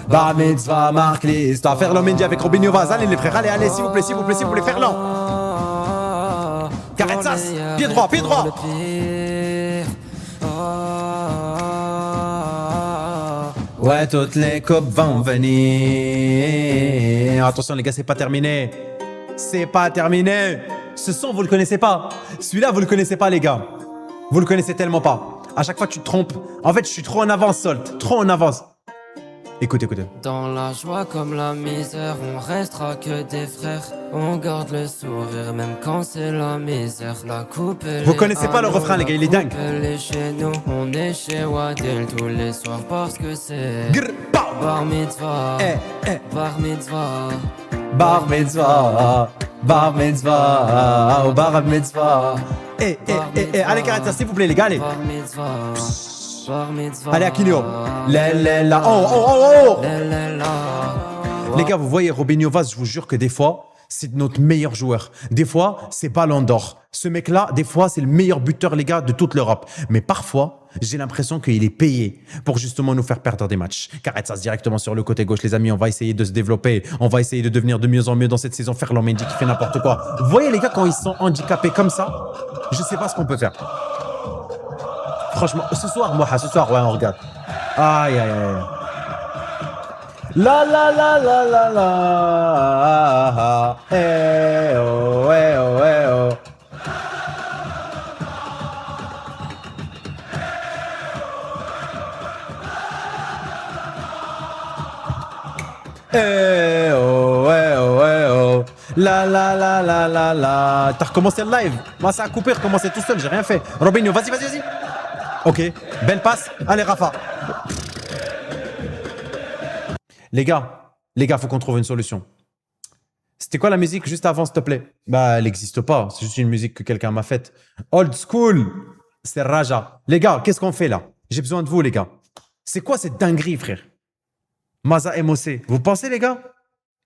Bar Mitzvah marque l'histoire. Ferland Mendy avec Robinho Vaz. Allez les frères, allez, s'il vous plaît, Ferland. Carretsas, pied droit. Ouais, toutes les coupes vont venir. Attention les gars, c'est pas terminé. Ce son, vous le connaissez pas. Celui-là, vous le connaissez pas, les gars. Vous le connaissez tellement pas. À chaque fois, tu te trompes. En fait, je suis trop en avance, Salt. Trop en avance. Écoutez. Dans la joie comme la misère, on restera que des frères. On garde le sourire même quand c'est la misère. La coupe et Vous connaissez pas le refrain, les gars, il est dingue. Elle est chez nous, on est chez Wadel tous les soirs parce que c'est Grr, pow. Bar Mitzvah. Bar Mitzvah. Bar Mitzvah. Bar Mitzvah. Oh, Bar Mitzvah. Allez, Carretsas, s'il vous plaît, les gars, allez. Bar Mitzvah. Bar Mitzvah. Allez, Aquino. Là. Oh. Léléla. Les gars, vous voyez, Robinho Vaz, je vous jure que des fois, c'est notre meilleur joueur. Des fois, c'est Ballon d'Or. Ce mec-là, des fois, c'est le meilleur buteur, les gars, de toute l'Europe. Mais parfois, j'ai l'impression qu'il est payé pour justement nous faire perdre des matchs. Carretsas directement sur le côté gauche, les amis. On va essayer de se développer. On va essayer de devenir de mieux en mieux dans cette saison. Ferland Mendy qui fait n'importe quoi. Vous voyez, les gars, quand ils sont handicapés comme ça, je sais pas ce qu'on peut faire. Franchement, ce soir, ouais, on regarde. Aïe. La. Eh oh. La. T'as recommencé le live. Moi, ça a coupé, recommencé tout seul, j'ai rien fait. Robinho, vas-y. Ok, belle passe. Allez, Rafa. Les gars, faut qu'on trouve une solution. C'était quoi la musique juste avant, s'il te plaît? Bah, elle n'existe pas. C'est juste une musique que quelqu'un m'a faite. Old school. C'est Raja. Les gars, qu'est-ce qu'on fait là? J'ai besoin de vous, les gars. C'est quoi cette dinguerie, frère? Maza MOC. Vous pensez, les gars?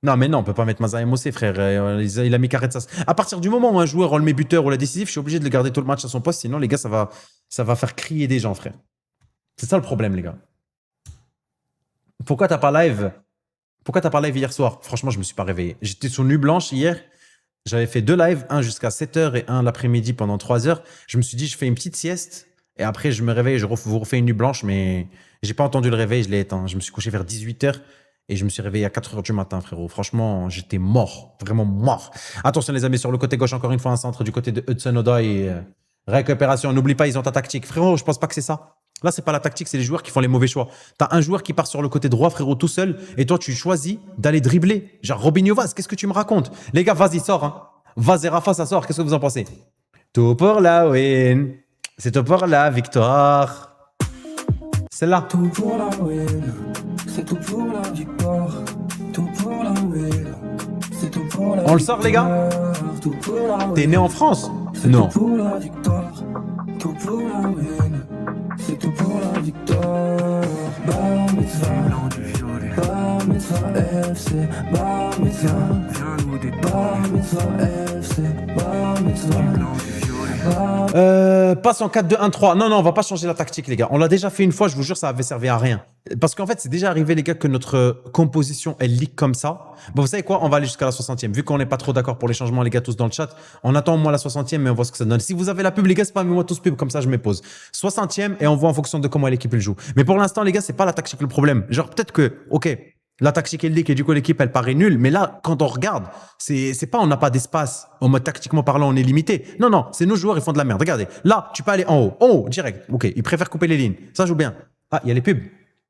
Non, mais non, on peut pas mettre Maza MOC, frère. Il a mis Carretsas. À partir du moment où un joueur, on le met buteur ou la décisif, je suis obligé de le garder tout le match à son poste. Sinon, les gars, ça va faire crier des gens, frère. C'est ça le problème, les gars. Pourquoi t'as pas live hier soir? Franchement, je me suis pas réveillé. J'étais sur nuit blanche hier. J'avais fait 2 lives, un jusqu'à 7h et un l'après-midi pendant 3 heures. Je me suis dit, je fais une petite sieste et après, je me réveille, vous refais une nuit blanche, mais j'ai pas entendu le réveil, je l'ai éteint. Je me suis couché vers 18h et je me suis réveillé à 4h du matin, frérot. Franchement, j'étais mort, vraiment mort. Attention, les amis, sur le côté gauche, encore une fois, un centre du côté de Hudson Odoi. Récupération, n'oublie pas, ils ont ta tactique. Frérot, je pense pas que c'est ça. Là, c'est pas la tactique, c'est les joueurs qui font les mauvais choix. T'as un joueur qui part sur le côté droit, frérot, tout seul, et toi, tu choisis d'aller dribbler. Genre Robinho Vaz, qu'est-ce que tu me racontes? Les gars, vas-y, sors. Hein. Vaz et Rafa, ça sort. Qu'est-ce que vous en pensez? Tout pour la win. C'est tout pour la victoire. Celle-là. Tout pour la win, c'est tout pour la victoire. Tout pour la win, c'est tout pour la On le sort, les gars? Tout pour la win, T'es né en France? c'est Non. tout pour la victoire. Tout pour la win, c'est tout pour la victoire. Bar mitzvah, bar mitzvah FC, bar mitzvah, bar mitzvah FC, bar mitzvah. Passe en 4-2-1-3. Non, on va pas changer la tactique, les gars. On l'a déjà fait une fois, je vous jure, ça avait servi à rien. Parce qu'en fait, c'est déjà arrivé, les gars, que notre composition, elle leak comme ça. Bon, vous savez quoi? On va aller jusqu'à la 60e. Vu qu'on n'est pas trop d'accord pour les changements, les gars, tous dans le chat, on attend au moins la 60e, mais on voit ce que ça donne. Si vous avez la pub, les gars, spammez-moi tous pub, comme ça, je me pose. 60e, et on voit en fonction de comment l'équipe elle joue. Mais pour l'instant, les gars, c'est pas la tactique le problème. Genre, peut-être que, ok, la tactique elle leak et du coup l'équipe elle paraît nulle, mais là quand on regarde, c'est pas on n'a pas d'espace, en mode tactiquement parlant on est limité. Non, c'est nos joueurs ils font de la merde. Regardez, là tu peux aller en haut direct. Ok, ils préfèrent couper les lignes. Ça joue bien. Ah, il y a les pubs.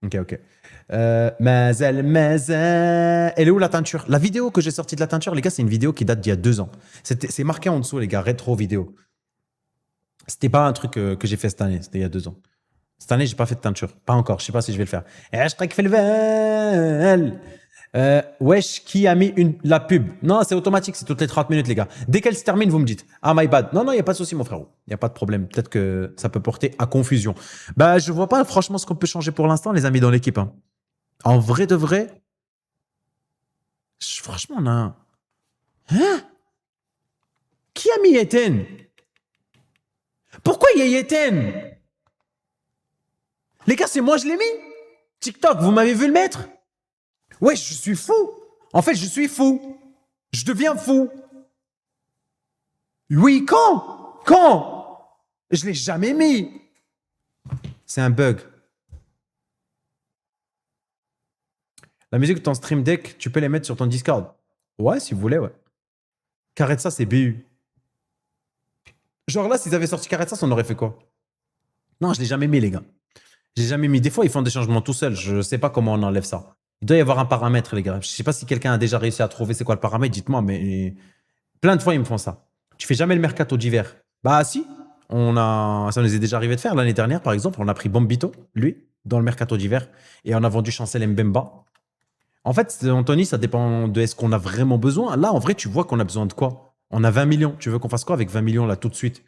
Ok. Mazel. Elle est où la teinture? La vidéo que j'ai sortie de la teinture, les gars, c'est une vidéo qui date d'il y a 2 ans. C'est marqué en dessous, les gars, rétro vidéo. C'était pas un truc que j'ai fait cette année, c'était il y a 2 ans. Cette année, j'ai pas fait de teinture. Pas encore. Je sais pas si je vais le faire. Wesh, qui a mis la pub? Non, c'est automatique. C'est toutes les 30 minutes, les gars. Dès qu'elle se termine, vous me dites. Ah, my bad. Non, il n'y a pas de souci, mon frérot. Il n'y a pas de problème. Peut-être que ça peut porter à confusion. Bah, je vois pas, franchement, ce qu'on peut changer pour l'instant, les amis, dans l'équipe. Hein. En vrai de vrai, franchement, on a un... Hein? Qui a mis Eten? Pourquoi il y a Eten? Les gars, c'est moi, je l'ai mis. TikTok, vous m'avez vu le mettre? Ouais, je suis fou. En fait, je suis fou. Je deviens fou. Oui, quand? Je l'ai jamais mis. C'est un bug. La musique de ton Stream Deck, tu peux les mettre sur ton Discord. Ouais, si vous voulez, ouais. Karetsa, c'est BU. Genre là, s'ils avaient sorti Karetsa, on aurait fait quoi? Non, je l'ai jamais mis, les gars. J'ai jamais mis. Des fois, ils font des changements tout seuls. Je sais pas comment on enlève ça. Il doit y avoir un paramètre, les gars. Je sais pas si quelqu'un a déjà réussi à trouver c'est quoi le paramètre. Dites-moi, mais plein de fois, ils me font ça. Tu fais jamais le mercato d'hiver. Bah si. Ça nous est déjà arrivé de faire. L'année dernière, par exemple, on a pris Bombito, lui, dans le mercato d'hiver. Et on a vendu Chancel Mbemba. En fait, Anthony, ça dépend de est-ce qu'on a vraiment besoin. Là, en vrai, tu vois qu'on a besoin de quoi? On a 20 millions. Tu veux qu'on fasse quoi avec 20 millions, là, tout de suite?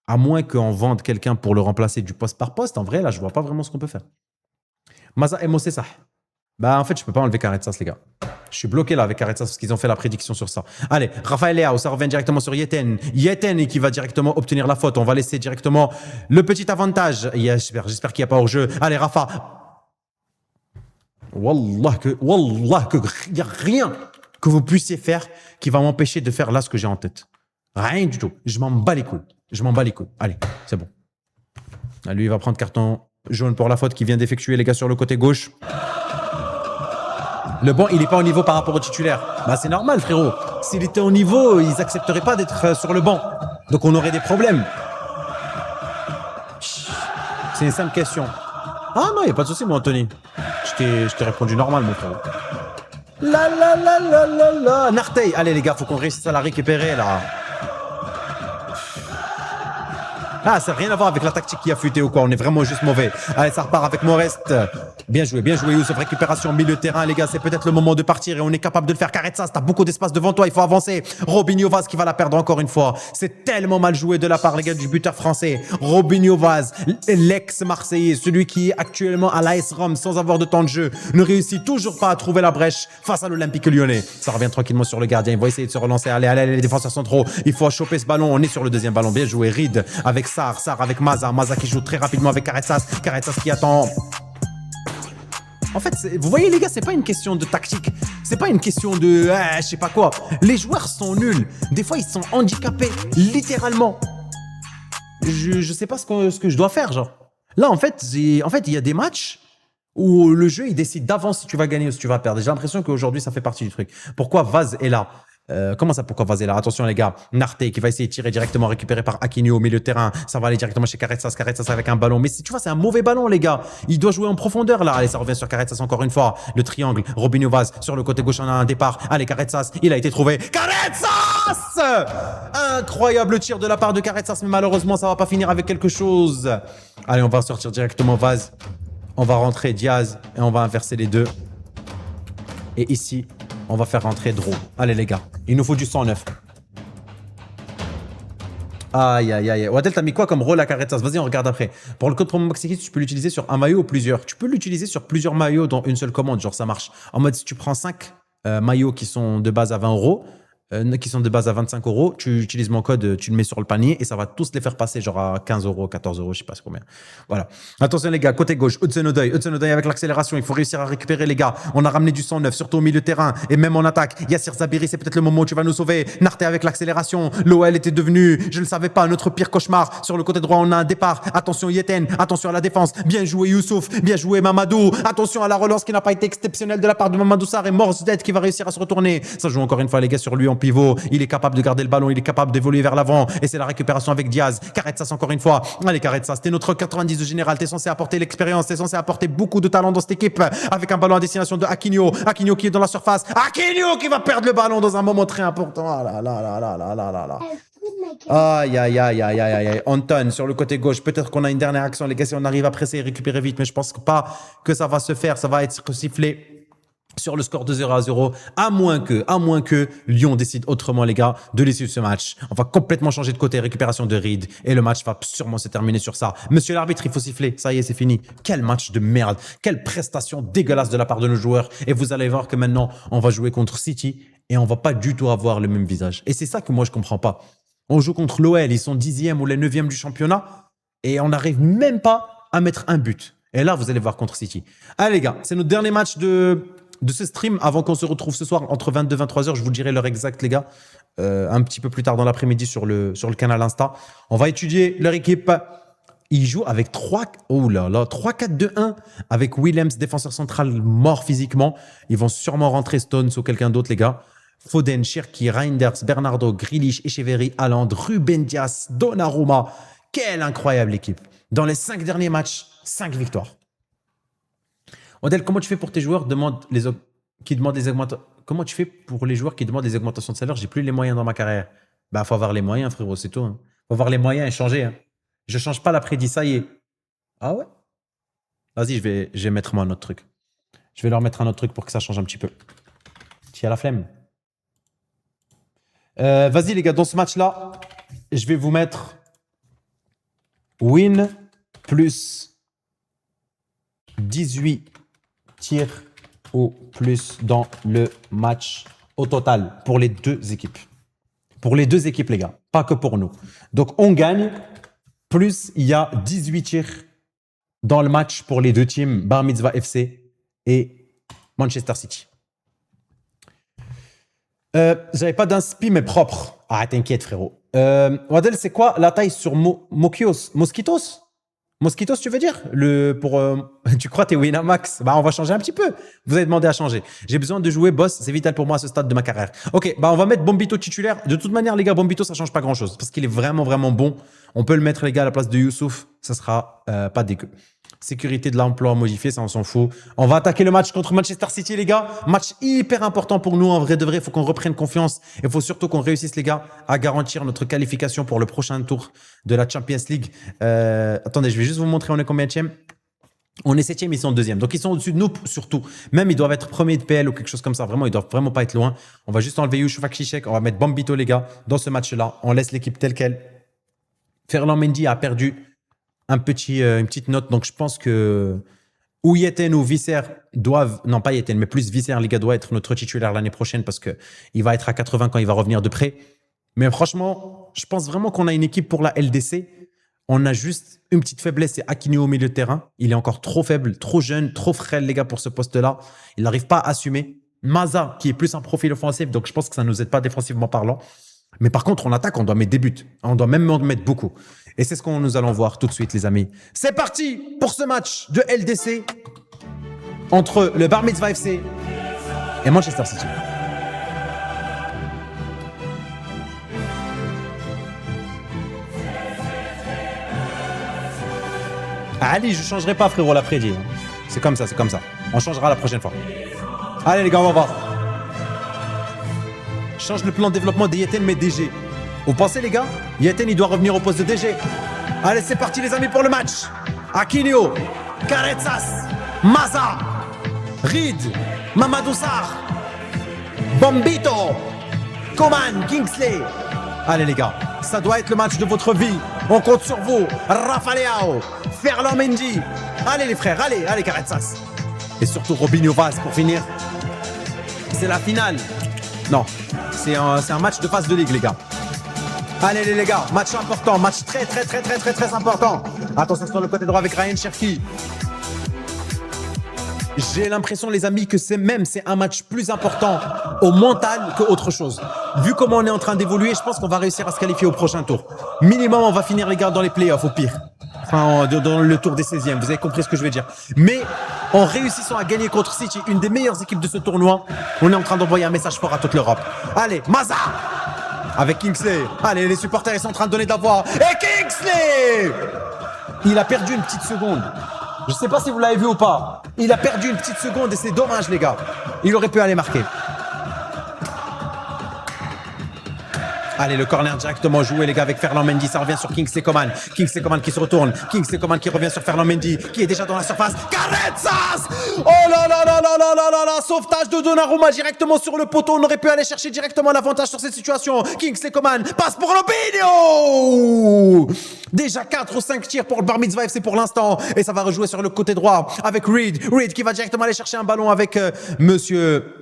À moins qu'on vende quelqu'un pour le remplacer du poste par poste, en vrai, là, je vois pas vraiment ce qu'on peut faire. Maza et Mossé, ça. Bah, en fait, je peux pas enlever Karetsas, les gars. Je suis bloqué là avec Karetsas parce qu'ils ont fait la prédiction sur ça. Allez, Raphaël Leao, ça revient directement sur Yeten. Yeten qui va directement obtenir la faute. On va laisser directement le petit avantage. J'espère qu'il n'y a pas hors-jeu. Allez, Rafa. Wallah que il n'y a rien que vous puissiez faire qui va m'empêcher de faire là ce que j'ai en tête. Rien du tout. Je m'en bats les couilles. Allez, c'est bon. Lui, il va prendre carton jaune pour la faute qu'il vient d'effectuer, les gars, sur le côté gauche. Le banc, il n'est pas au niveau par rapport au titulaire. Bah, c'est normal, frérot. S'il était au niveau, ils n'accepteraient pas d'être sur le banc. Donc, on aurait des problèmes. C'est une simple question. Ah non, il n'y a pas de souci, moi, Anthony. Je t'ai répondu normal, mon frérot. La. Nartey. Allez, les gars, faut qu'on réussisse à la récupérer, là. Ah, ça n'a rien à voir avec la tactique qui a fuité ou quoi. On est vraiment juste mauvais. Allez, ça repart avec Morest. Bien joué, Youssef. Récupération, milieu de terrain, les gars. C'est peut-être le moment de partir et on est capable de le faire. Karetsas, t'as beaucoup d'espace devant toi. Il faut avancer. Robinho Vaz qui va la perdre encore une fois. C'est tellement mal joué de la part, les gars, du buteur français. Robinho Vaz, l'ex-Marseillais, celui qui est actuellement à l'AS Rome sans avoir de temps de jeu, ne réussit toujours pas à trouver la brèche face à l'Olympique Lyonnais. Ça revient tranquillement sur le gardien. Il va essayer de se relancer. Allez, les défenseurs centraux. Il faut choper ce ballon. On est sur le deuxième ballon. Bien joué. Reed avec Sarr avec Maza qui joue très rapidement avec Karetsas qui attend. En fait, vous voyez les gars, c'est pas une question de tactique, c'est pas une question de je sais pas quoi. Les joueurs sont nuls, des fois ils sont handicapés, littéralement. Je sais pas ce que je dois faire, genre. Là en fait, il y a des matchs où le jeu il décide d'avance si tu vas gagner ou si tu vas perdre. J'ai l'impression qu'aujourd'hui ça fait partie du truc. Pourquoi Vaz est là? Comment ça, pourquoi vas-y là? Attention les gars, Narté qui va essayer de tirer directement, récupéré par Aquino au milieu de terrain. Ça va aller directement chez Caretsas. Caretsas avec un ballon. Mais tu vois, c'est un mauvais ballon les gars. Il doit jouer en profondeur là. Allez, ça revient sur Caretsas encore une fois. Le triangle, Robinho Vaz sur le côté gauche, on a un départ. Allez, Caretsas, il a été trouvé. Caretsas! Incroyable tir de la part de Caretsas, mais malheureusement, ça va pas finir avec quelque chose. Allez, on va sortir directement Vaz. On va rentrer Diaz et on va inverser les deux. Et ici, on va faire rentrer Dro. Allez les gars, il nous faut du 109. Aïe, aïe, aïe. Wadel, t'as mis quoi comme rôle à Caretsas? Vas-y, on regarde après. Pour le code promo Maxi, tu peux l'utiliser sur un maillot ou plusieurs. Tu peux l'utiliser sur plusieurs maillots dans une seule commande. Genre, ça marche. En mode, si tu prends 5 maillots qui sont de base à 20 euros, qui sont de base à 25 euros, tu utilises mon code, tu le mets sur le panier et ça va tous les faire passer genre à 15 euros, 14 euros, je sais pas combien. Voilà. Attention les gars, côté gauche, Hudson-Odoi avec l'accélération, il faut réussir à récupérer les gars. On a ramené du 109, surtout au milieu de terrain et même en attaque. Yassir Zabiri, c'est peut-être le moment où tu vas nous sauver. Narté avec l'accélération. L'OL était devenu, je ne le savais pas, notre pire cauchemar. Sur le côté droit, on a un départ. Attention Yeten, attention à la défense. Bien joué Youssouf, bien joué Mamadou. Attention à la relance qui n'a pas été exceptionnelle de la part de Mamadou Sarr et Morsdet qui va réussir à se retourner. Ça joue encore une fois les gars sur lui en pivot. Il est capable de garder le ballon, il est capable d'évoluer vers l'avant et c'est la récupération avec Diaz. Caretsas encore une fois. Allez Caretsas, t'es notre 90 de général, t'es censé apporter l'expérience, t'es censé apporter beaucoup de talent dans cette équipe avec un ballon à destination de Aquino. Aquino qui est dans la surface. Aquino qui va perdre le ballon dans un moment très important. Ah là là là là là là là là. Aïe aïe aïe aïe aïe aïe. Anton sur le côté gauche. Peut-être qu'on a une dernière action les gars si on arrive à presser et récupérer vite, mais je pense pas que ça va se faire. Ça va être sifflé sur le score de 0-0, à moins que Lyon décide autrement, les gars, de laisser ce match. On va complètement changer de côté, récupération de Reed, et le match va sûrement se terminer sur ça. Monsieur l'arbitre, il faut siffler. Ça y est, c'est fini. Quel match de merde. Quelle prestation dégueulasse de la part de nos joueurs. Et vous allez voir que maintenant, on va jouer contre City, et on va pas du tout avoir le même visage. Et c'est ça que moi, je comprends pas. On joue contre l'OL, ils sont 10e ou les 9e du championnat, et on n'arrive même pas à mettre un but. Et là, vous allez voir contre City. Allez, les gars, c'est notre dernier match de ce stream avant qu'on se retrouve ce soir entre 22 et 23h. Je vous dirai l'heure exacte, les gars, un petit peu plus tard dans l'après-midi sur le canal Insta. On va étudier leur équipe. Ils jouent avec 3-4-2-1 avec Williams, défenseur central mort physiquement. Ils vont sûrement rentrer Stones ou quelqu'un d'autre, les gars. Foden, Cherki, Reinders, Bernardo, Grealish, Echeverry, Haaland, Ruben Dias, Donnarumma. Quelle incroyable équipe. Dans les 5 derniers matchs, 5 victoires. Odel, comment tu fais pour tes joueurs qui demandent les augmentations? Comment tu fais pour les joueurs qui demandent des augmentations de salaire? J'ai plus les moyens dans ma carrière. Bah, faut avoir les moyens, frérot, c'est tout. Hein. Faut avoir les moyens et changer. Hein. Je change pas l'après-midi, ça y est. Ah ouais? Vas-y, je vais mettre moi un autre truc. Je vais leur mettre un autre truc pour que ça change un petit peu. Tu as la flemme. Vas-y, les gars, dans ce match-là, je vais vous mettre win plus 18 tirs au plus dans le match au total pour les deux équipes. Pour les deux équipes, les gars, pas que pour nous. Donc, on gagne, plus il y a 18 tirs dans le match pour les deux teams, Bar Mitzvah FC et Manchester City. J'avais pas d'inspi, mais propre. Ah, t'inquiète, frérot. Wadel, c'est quoi la taille sur Mosquitos? Mosquitos, tu veux dire tu crois t'es Winamax? Bah, on va changer un petit peu. Vous avez demandé à changer. J'ai besoin de jouer boss. C'est vital pour moi à ce stade de ma carrière. Ok, bah on va mettre Bombito titulaire. De toute manière, les gars, Bombito, ça change pas grand-chose parce qu'il est vraiment, vraiment bon. On peut le mettre, les gars, à la place de Youssouf. Ça sera pas dégueu. Sécurité de l'emploi modifié, ça on s'en fout. On va attaquer le match contre Manchester City, les gars. Match hyper important pour nous, en vrai de vrai. Il faut qu'on reprenne confiance. Il faut surtout qu'on réussisse, les gars, à garantir notre qualification pour le prochain tour de la Champions League. Attendez, je vais juste vous montrer on est combienième. On est 7e, ils sont 2e. Donc ils sont au-dessus de nous surtout. Même ils doivent être premiers de PL ou quelque chose comme ça. Vraiment, ils doivent vraiment pas être loin. On va juste enlever Youssouf Akshishek. On va mettre Bombito, les gars, dans ce match-là. On laisse l'équipe telle qu'elle. Ferland Mendy a perdu une petite note. Donc, je pense que ou Yeten ou Visser doivent... Non, pas Yeten, mais plus Visser, les gars, doit être notre titulaire l'année prochaine parce qu'il va être à 80 quand il va revenir de près. Mais franchement, je pense vraiment qu'on a une équipe pour la LDC. On a juste une petite faiblesse, c'est Aquino au milieu de terrain. Il est encore trop faible, trop jeune, trop frêle, les gars, pour ce poste-là. Il n'arrive pas à assumer. Maza, qui est plus un profil offensif, donc je pense que ça ne nous aide pas défensivement parlant. Mais par contre, en attaque, on doit mettre des buts. On doit même en mettre beaucoup. Et c'est ce que nous allons voir tout de suite, les amis. C'est parti pour ce match de LDC entre le Bar Mitzvah FC et Manchester City. Ali, je changerai pas, frérot, l'après-midi. Hein. C'est comme ça, c'est comme ça. On changera la prochaine fois. Allez, les gars, on va voir. Change le plan de développement de Yeten, mais DG. Vous pensez, les gars? Yeten, il doit revenir au poste de DG. Allez, c'est parti, les amis, pour le match. Aquilio, Karetsas, Maza, Reed, Mamadou Sarr, Bombito, Coman, Kingsley. Allez, les gars, ça doit être le match de votre vie. On compte sur vous. Rafa Leao, Ferland Mendy. Allez, les frères, allez, allez, Karetsas. Et surtout Robinho Vaz pour finir. C'est la finale. Non, c'est un match de phase de ligue, les gars. Allez les gars, match important, match très important. Attention sur le côté droit avec Ryan Cherki. J'ai l'impression, les amis, que c'est un match plus important au mental qu'autre chose. Vu comment on est en train d'évoluer, je pense qu'on va réussir à se qualifier au prochain tour. Minimum, on va finir, les gars, dans les playoffs, au pire. Enfin, dans le tour des 16e, vous avez compris ce que je veux dire. Mais en réussissant à gagner contre City, une des meilleures équipes de ce tournoi, on est en train d'envoyer un message fort à toute l'Europe. Allez, Maza avec Kingsley. Allez, les supporters, ils sont en train de donner de la voix. Et Kingsley! Il a perdu une petite seconde. Je sais pas si vous l'avez vu ou pas. Il a perdu une petite seconde et c'est dommage, les gars. Il aurait pu aller marquer. Allez, le corner directement joué, les gars, avec Ferland Mendy. Ça revient sur Kingsley Coman. Kingsley Coman qui se retourne. Kingsley Coman qui revient sur Ferland Mendy, qui est déjà dans la surface. Karetsas! Oh là là là là là là là là! Sauvetage de Donnarumma directement sur le poteau. On aurait pu aller chercher directement l'avantage sur cette situation. Kingsley Coman passe pour Robinho! Déjà 4 ou 5 tirs pour le Bar Mitzvah FC pour l'instant. Et ça va rejouer sur le côté droit avec Reed. Reed qui va directement aller chercher un ballon avec monsieur...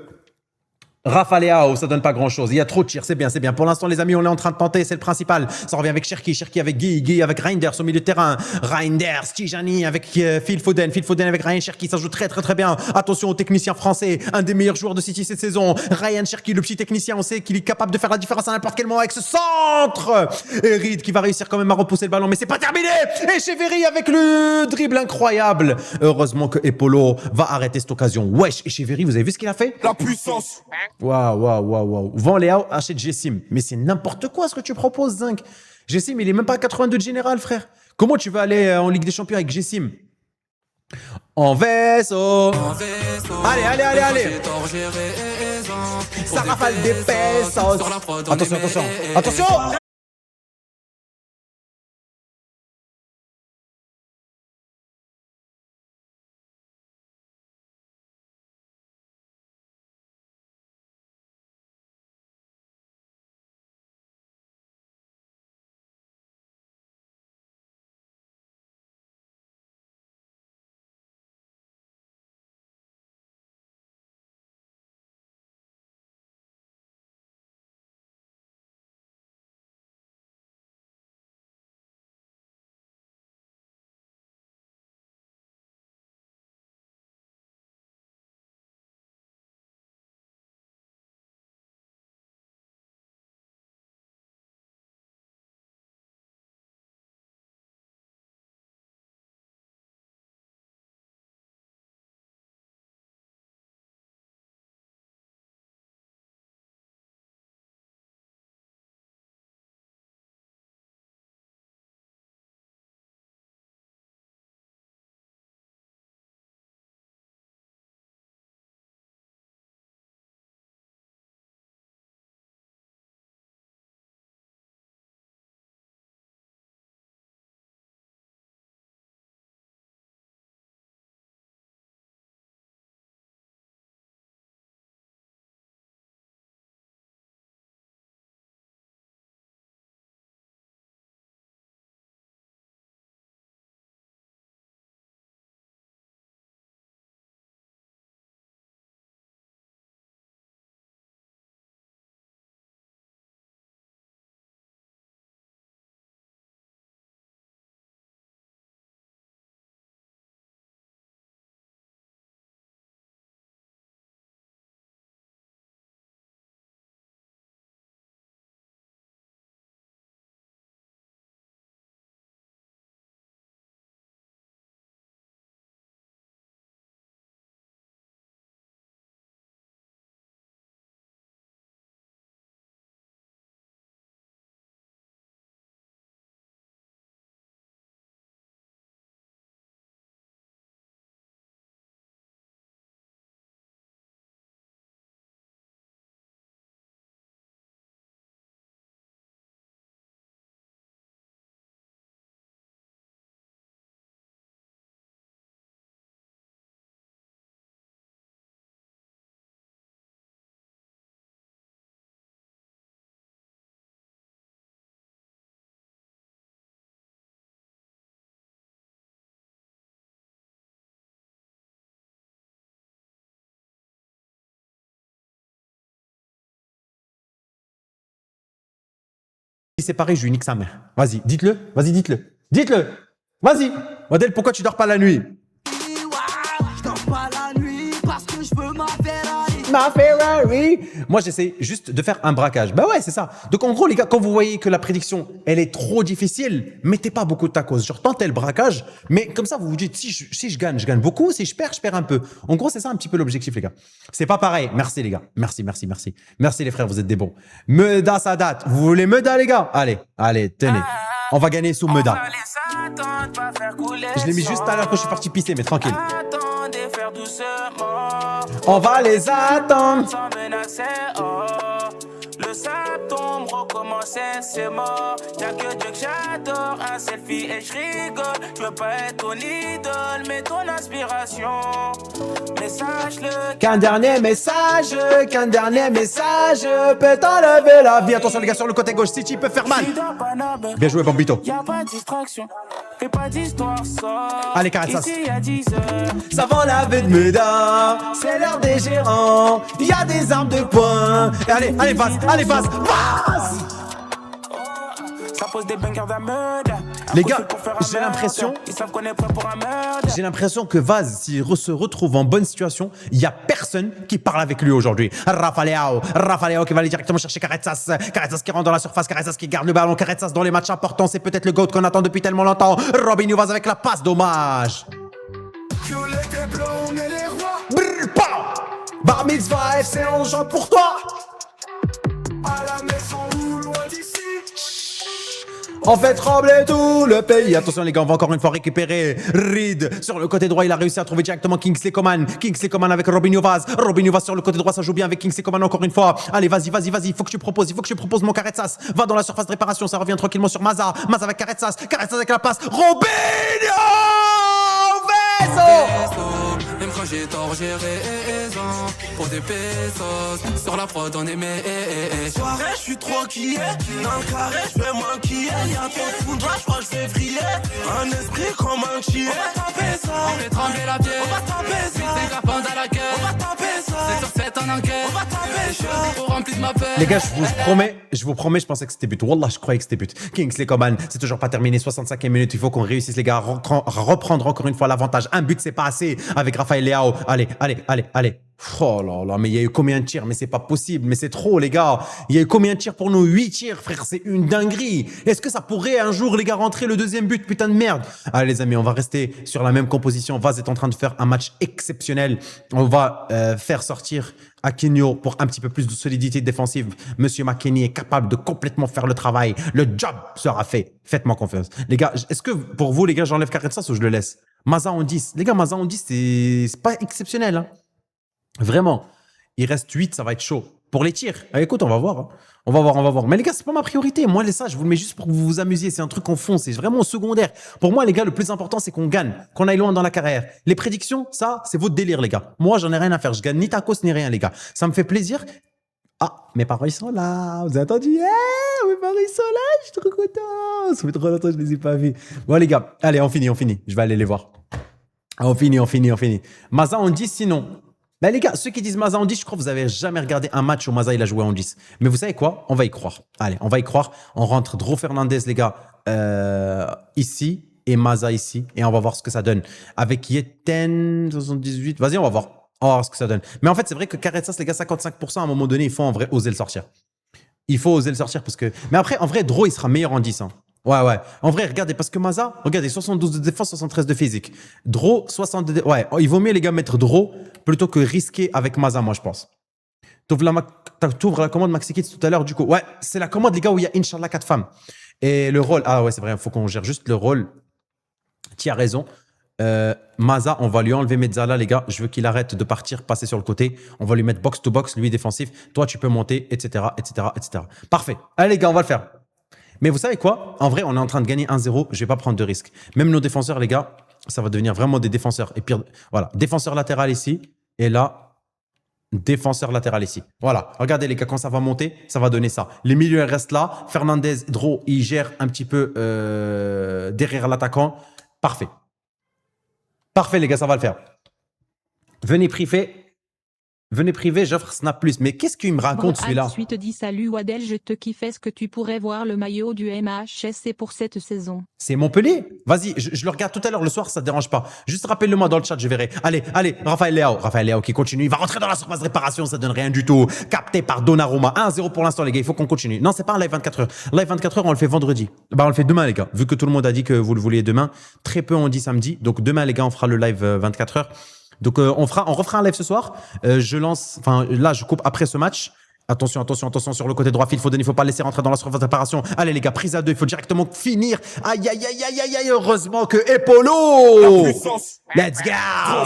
Rafa Leao, ça donne pas grand chose. Il y a trop de tirs, c'est bien, c'est bien. Pour l'instant, les amis, on est en train de tenter, c'est le principal. Ça revient avec Cherki, Cherki avec Guy avec Reinders au milieu de terrain. Reinders, Tijani avec Phil Foden avec Ryan Cherki, ça joue très bien. Attention au technicien français, un des meilleurs joueurs de City cette saison. Ryan Cherki, le petit technicien, on sait qu'il est capable de faire la différence à n'importe quel moment avec ce centre. Et Reed qui va réussir quand même à repousser le ballon, mais c'est pas terminé. Et Cheveri avec le dribble incroyable. Heureusement que Epolo va arrêter cette occasion. Wesh, et Cheveri, vous avez vu ce qu'il a fait? La puissance. Waouh. Vends Léao, achète Jessim. Mais c'est n'importe quoi ce que tu proposes, Zinc. Jessim, il est même pas à 82 de général, frère. Comment tu vas aller en Ligue des Champions avec Jessim? En vaisseau. Allez. Ça rafale des pesos. Attention. c'est pareil, je lui nique sa mère. Vas-y, dites-le. Vas-y, dites-le. Dites-le. Vas-y. Modèle, pourquoi tu dors pas la nuit? Je dors pas la nuit parce que je veux ma Ferrari. Ma Ferrari. Moi, j'essaie juste de faire un braquage. Bah ouais, c'est ça. Donc, en gros, les gars, quand vous voyez que la prédiction, elle est trop difficile, mettez pas beaucoup de tacos. Genre, tentez le braquage, mais comme ça, vous vous dites, si je gagne beaucoup. Si je perds un peu. En gros, c'est ça un petit peu l'objectif, les gars. C'est pas pareil. Merci, les gars. Merci. Merci, les frères, vous êtes des bons. Meda, ça date. Vous voulez Meda, les gars? Allez, tenez. On va gagner sous Meda. Je l'ai mis juste à l'heure que je suis parti pisser, mais tranquille. On va les attendre. Le septembre recommencer, c'est mort. Y'a que Dieu que j'adore. Un selfie et je rigole. Je veux pas être ton idole, mais ton inspiration. Mais sache-le. Qu'un dernier message peut enlever la vie. Attention les gars, sur le côté gauche, City peut faire mal. Bien joué Bambito. Y'a pas de distraction, fais pas d'histoire, sort. Allez Caressas. Ici y'a 10 heures. Ça vend la vie de Meda. C'est l'heure des gérants. Y a des armes de poing. Allez, passe. Ça pose des bangers d'un meurtre. Les gars, j'ai l'impression. Ils savent qu'on est prêt pour un meurtre. J'ai l'impression que Vaz, s'il se retrouve en bonne situation, il y a personne qui parle avec lui aujourd'hui. Rafa Leao qui va aller directement chercher Caressas qui rentre dans la surface, Caressas qui garde le ballon, Caressas dans les matchs importants, c'est peut-être le GOAT qu'on attend depuis tellement longtemps. Robinho Vaz avec la passe, dommage. Violet et blanc, on est les rois. Brrr, pow. Bar mitzvah FC on joue pour toi. À la maison ou loin d'ici. On fait trembler tout le pays. Attention les gars, on va encore une fois récupérer Reed. Sur le côté droit, il a réussi à trouver directement Kingsley Coman. Kingsley Coman avec Robinho Vaz. Robinho Vaz sur le côté droit, ça joue bien avec Kingsley Coman encore une fois. Allez, vas-y. Il faut que tu proposes mon Caressas. Va dans la surface de réparation, ça revient tranquillement sur Maza. Maza avec Caressas avec la passe. Robinho Vezo. Même quand j'ai tort, j'ai raison. Pour des pesos, sur la prod, on est mes. Soirée, je suis trop qui est. Dans le carré, je fais moins qui est. Y'a trop de foudre, je crois que je vais vriller. Un esprit comme un chien. On va taper ça. On fait trembler la pierre. On va taper ça. C'est la bande à la queue. On va taper ça. C'est sur 7 en enquête. On va taper ça. Pour remplir de ma paix. Les gars, je vous promets, je pensais que c'était but. Wallah, je croyais que c'était but. Kingsley Coman, c'est toujours pas terminé. 65e minute, il faut qu'on réussisse, les gars, à reprendre encore une fois l'avantage. Un but, c'est pas assez avec Rafael Leao. Allez. Oh là là, mais il y a eu combien de tirs? Mais c'est pas possible, mais c'est trop, les gars. Il y a eu combien de tirs pour nous? 8 tirs, frère, c'est une dinguerie. Est-ce que ça pourrait un jour, les gars, rentrer le deuxième but? Putain de merde. Allez, les amis, on va rester sur la même composition. Vaz est en train de faire un match exceptionnel. On va faire sortir Aquinho pour un petit peu plus de solidité défensive. Monsieur McKennie est capable de complètement faire le travail. Le job sera fait. Faites-moi confiance. Les gars, est-ce que pour vous, les gars, j'enlève Caressas ou je le laisse? Maza en 10. Les gars, Maza en 10, c'est pas exceptionnel, hein. Vraiment. Il reste 8, ça va être chaud. Pour les tirs, écoute, on va voir. Hein. On va voir. Mais les gars, c'est pas ma priorité. Moi, ça, je vous le mets juste pour que vous vous amusiez. C'est un truc qu'on fond. C'est vraiment secondaire. Pour moi, les gars, le plus important, c'est qu'on gagne. Qu'on aille loin dans la carrière. Les prédictions, ça, c'est votre délire, les gars. Moi, j'en ai rien à faire. Je gagne ni tacos, ni rien, les gars. Ça me fait plaisir. Ah, mes parents, ils sont là. Vous avez entendu? Mes parents, ils sont là. Je suis trop content. Ça fait trop longtemps que je les ai pas vus. Bon, les gars, allez, on finit. Je vais aller les voir. On finit. Maza en 10, sinon. Ben les gars, ceux qui disent Maza en 10, je crois que vous avez jamais regardé un match où Maza il a joué en 10. Mais vous savez quoi? On va y croire. Allez, on va y croire. On rentre Dro Fernandez, les gars, ici et Maza ici. Et on va voir ce que ça donne. Avec Yeten 78. Vas-y, on va voir. On va voir ce que ça donne. Mais en fait, c'est vrai que Caressas, les gars, 55%, à un moment donné, il faut en vrai oser le sortir. Il faut oser le sortir parce que... Mais après, en vrai, Dro, il sera meilleur en 10. Hein. Ouais. En vrai, regardez, parce que Maza, regardez, 72 de défense, 73 de physique. Dro, 62 de... Ouais, il vaut mieux, les gars, mettre Dro plutôt que risquer avec Maza, moi, je pense. T'ouvres la commande Maxi Kids tout à l'heure, du coup. Ouais, c'est la commande, les gars, où il y a Inch'Allah 4 femmes. Et le rôle... Ah ouais, c'est vrai, il faut qu'on gère juste le rôle. Tu as raison. Maza, on va lui enlever Mezzala, les gars. Je veux qu'il arrête de partir, passer sur le côté. On va lui mettre box to box, lui défensif. Toi, tu peux monter, etc. Parfait. Allez, les gars, on va le faire. Mais vous savez quoi? En vrai, on est en train de gagner 1-0. Je vais pas prendre de risque. Même nos défenseurs, les gars, ça va devenir vraiment des défenseurs. Et pire, voilà, défenseur latéral ici. Et là, défenseur latéral ici. Voilà. Regardez, les gars, quand ça va monter, ça va donner ça. Les milieux restent là. Fernandez, Dro, il gère un petit peu derrière l'attaquant. Parfait. Parfait, les gars, ça va le faire. Venez priver. Venez privé, j'offre Snap Plus. Mais qu'est-ce qu'il me raconte celui-là? Ensuite dit salut Wadel, je te kiffe. Est-ce que tu pourrais voir le maillot du MHSC pour cette saison? C'est Montpellier. Vas-y, je le regarde tout à l'heure le soir, ça te dérange pas. Juste rappelle-le-moi dans le chat, je verrai. Allez, Raphaël Leao qui continue. Il va rentrer dans la surface de réparation, ça donne rien du tout. Capté par Donnarumma. 1-0 pour l'instant, les gars, il faut qu'on continue. Non, c'est pas un live 24 heures. Live 24 heures, on le fait vendredi. Bah, on le fait demain, les gars. Vu que tout le monde a dit que vous le vouliez demain, très peu ont dit samedi. Donc demain, les gars, on fera le live 24 heures. Donc on refera un live ce soir. Je coupe après ce match. Attention sur le côté droit, Phil Foden, il faut pas laisser rentrer dans la surface de réparation. Allez les gars, prise à 2, il faut directement finir. Aïe, heureusement que Epolo. La puissance. Let's go.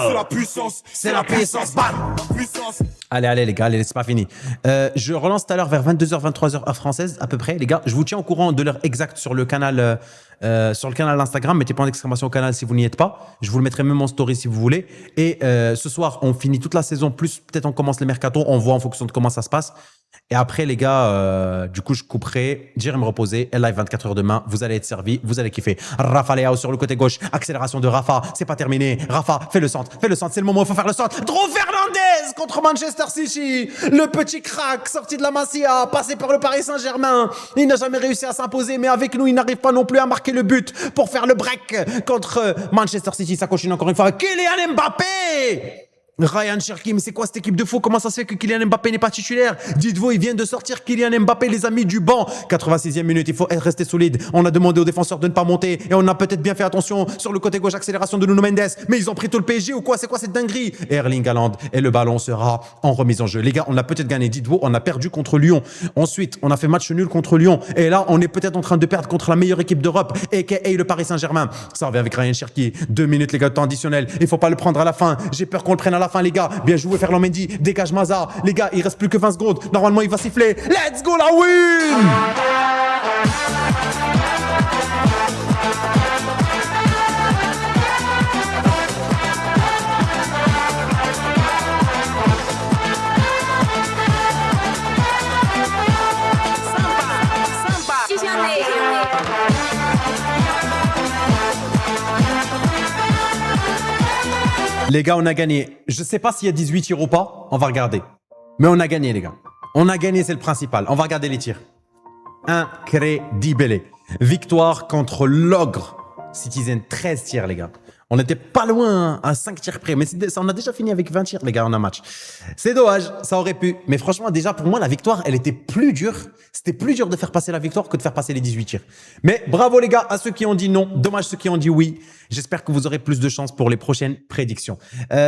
C'est la puissance. C'est la puissance, bam. La puissance. Allez les gars, c'est pas fini. Je relance tout à l'heure vers 22h, 23h heure française à peu près. Les gars, je vous tiens au courant de l'heure exacte sur le canal Instagram. Mettez point d'exclamation au canal si vous n'y êtes pas. Je vous le mettrai même en story si vous voulez. Et ce soir, on finit toute la saison, plus peut-être on commence les mercatos. On voit en fonction de comment ça se passe. Et après, les gars, du coup, je couperai, j'irai me reposer. Et live 24 heures demain, vous allez être servis, vous allez kiffer. Rafa Leao sur le côté gauche, accélération de Rafa, c'est pas terminé. Rafa, fais le centre, c'est le moment, il faut faire le centre. Drew Fernandez contre Manchester City. Le petit crack sorti de la Masia, passé par le Paris Saint-Germain. Il n'a jamais réussi à s'imposer, mais avec nous, il n'arrive pas non plus à marquer le but pour faire le break contre Manchester City. Ça continue encore une fois. Kylian Mbappé! Ryan Cherki, mais c'est quoi cette équipe de fou? Comment ça se fait que Kylian Mbappé n'est pas titulaire? Dites-vous, il vient de sortir Kylian Mbappé, les amis, du banc. 86e minute, il faut rester solide. On a demandé aux défenseurs de ne pas monter et on a peut-être bien fait attention sur le côté gauche, accélération de Nuno Mendes. Mais ils ont pris tout le PSG ou quoi? C'est quoi cette dinguerie? Erling Haaland et le ballon sera en remise en jeu. Les gars, on a peut-être gagné. Dites-vous, on a perdu contre Lyon. Ensuite, on a fait match nul contre Lyon. Et là, on est peut-être en train de perdre contre la meilleure équipe d'Europe, aka le Paris Saint-Germain. Ça revient avec Ryan Cherki. 2 minutes, les gars, de temps additionnel. Il faut pas le prendre à la fin. J'ai peur qu'on le prenne à la fin, les gars. Bien joué, Ferland Mendy. Dégage Maza. Les gars, il reste plus que 20 secondes. Normalement, il va siffler. Let's go, la win! Les gars, on a gagné. Je sais pas s'il y a 18 tirs ou pas. On va regarder. Mais on a gagné, les gars. On a gagné, c'est le principal. On va regarder les tirs. Incredibile. Victoire contre l'ogre. Citizen, 13 tirs, les gars. On n'était pas loin, à 5 tirs près. Mais on a déjà fini avec 20 tirs, les gars, en un match. C'est dommage, ça aurait pu. Mais franchement, déjà, pour moi, la victoire, elle était plus dure. C'était plus dur de faire passer la victoire que de faire passer les 18 tirs. Mais bravo, les gars, à ceux qui ont dit non. Dommage ceux qui ont dit oui. J'espère que vous aurez plus de chance pour les prochaines prédictions.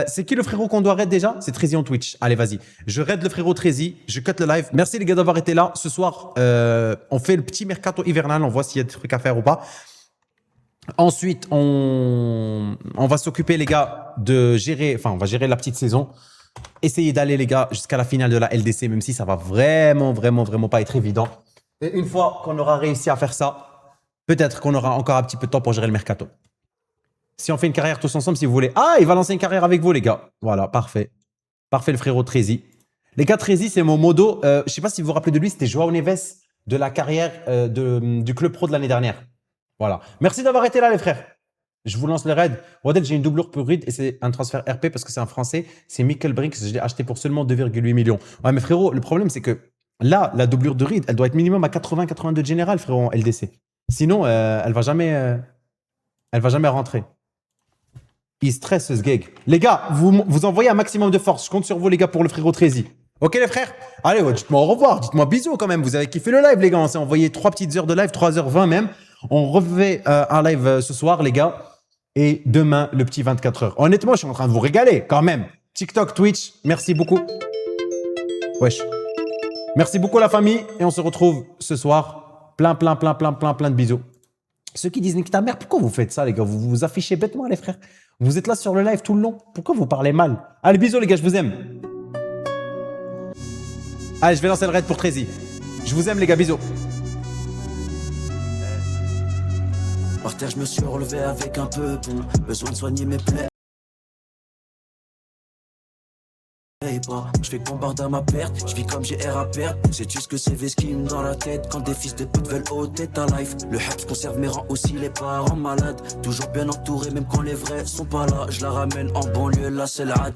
C'est qui le frérot qu'on doit raid déjà? C'est Trézy en Twitch. Allez, vas-y. Je raid le frérot Trézy. Je cut le live. Merci, les gars, d'avoir été là. Ce soir, on fait le petit mercato hivernal. On voit s'il y a des trucs à faire ou pas. Ensuite, on va s'occuper, les gars, de gérer, enfin, on va gérer la petite saison. Essayez d'aller, les gars, jusqu'à la finale de la LDC, même si ça va vraiment pas être évident. Et une fois qu'on aura réussi à faire ça, peut-être qu'on aura encore un petit peu de temps pour gérer le mercato. Si on fait une carrière tous ensemble, si vous voulez. Ah, il va lancer une carrière avec vous, les gars. Voilà, parfait. Parfait, le frérot Trézy. Les gars, Trézy, c'est mon modo. Je sais pas si vous vous rappelez de lui, c'était Joao Neves de la carrière du club pro de l'année dernière. Voilà. Merci d'avoir été là, les frères. Je vous lance le raid. Wadel, j'ai une doublure pour Reed et c'est un transfert RP parce que c'est un Français. C'est Mikkel Brinks. Je l'ai acheté pour seulement 2,8 millions. Ouais, mais frérot, le problème, c'est que là, la doublure de Reed, elle doit être minimum à 80-82 de général, frérot, en LDC. Sinon, elle va jamais rentrer. Il stresse, ce gag. Les gars, vous envoyez un maximum de force. Je compte sur vous, les gars, pour le frérot Trézy. Ok, les frères? Allez, ouais, dites-moi au revoir. Dites-moi bisous quand même. Vous avez kiffé le live, les gars. On s'est envoyé 3 petites heures de live, 3h20 même. On refait un live ce soir, les gars. Et demain, le petit 24 heures. Honnêtement, je suis en train de vous régaler quand même. TikTok, Twitch, merci beaucoup. Wesh. Merci beaucoup, la famille. Et on se retrouve ce soir. Plein de bisous. Ceux qui disent nique ta mère, pourquoi vous faites ça, les gars? Vous vous affichez bêtement, les frères. Vous êtes là sur le live tout le long. Pourquoi vous parlez mal? Allez, bisous, les gars, je vous aime. Allez, je vais lancer le raid pour Trézy. Je vous aime, les gars, bisous. Par terre, je me suis relevé avec un peu bon. Besoin de soigner mes plaies. Je fais bombarder à ma perte, je vis comme j'ai air à perdre. Sais-tu ce que c'est Veskim dans la tête? Quand des fils de pute veulent ôter ta life. Le Habs conserve mes rangs aussi, les parents malades. Toujours bien entouré, même quand les vrais sont pas là. Je la ramène en banlieue, là c'est la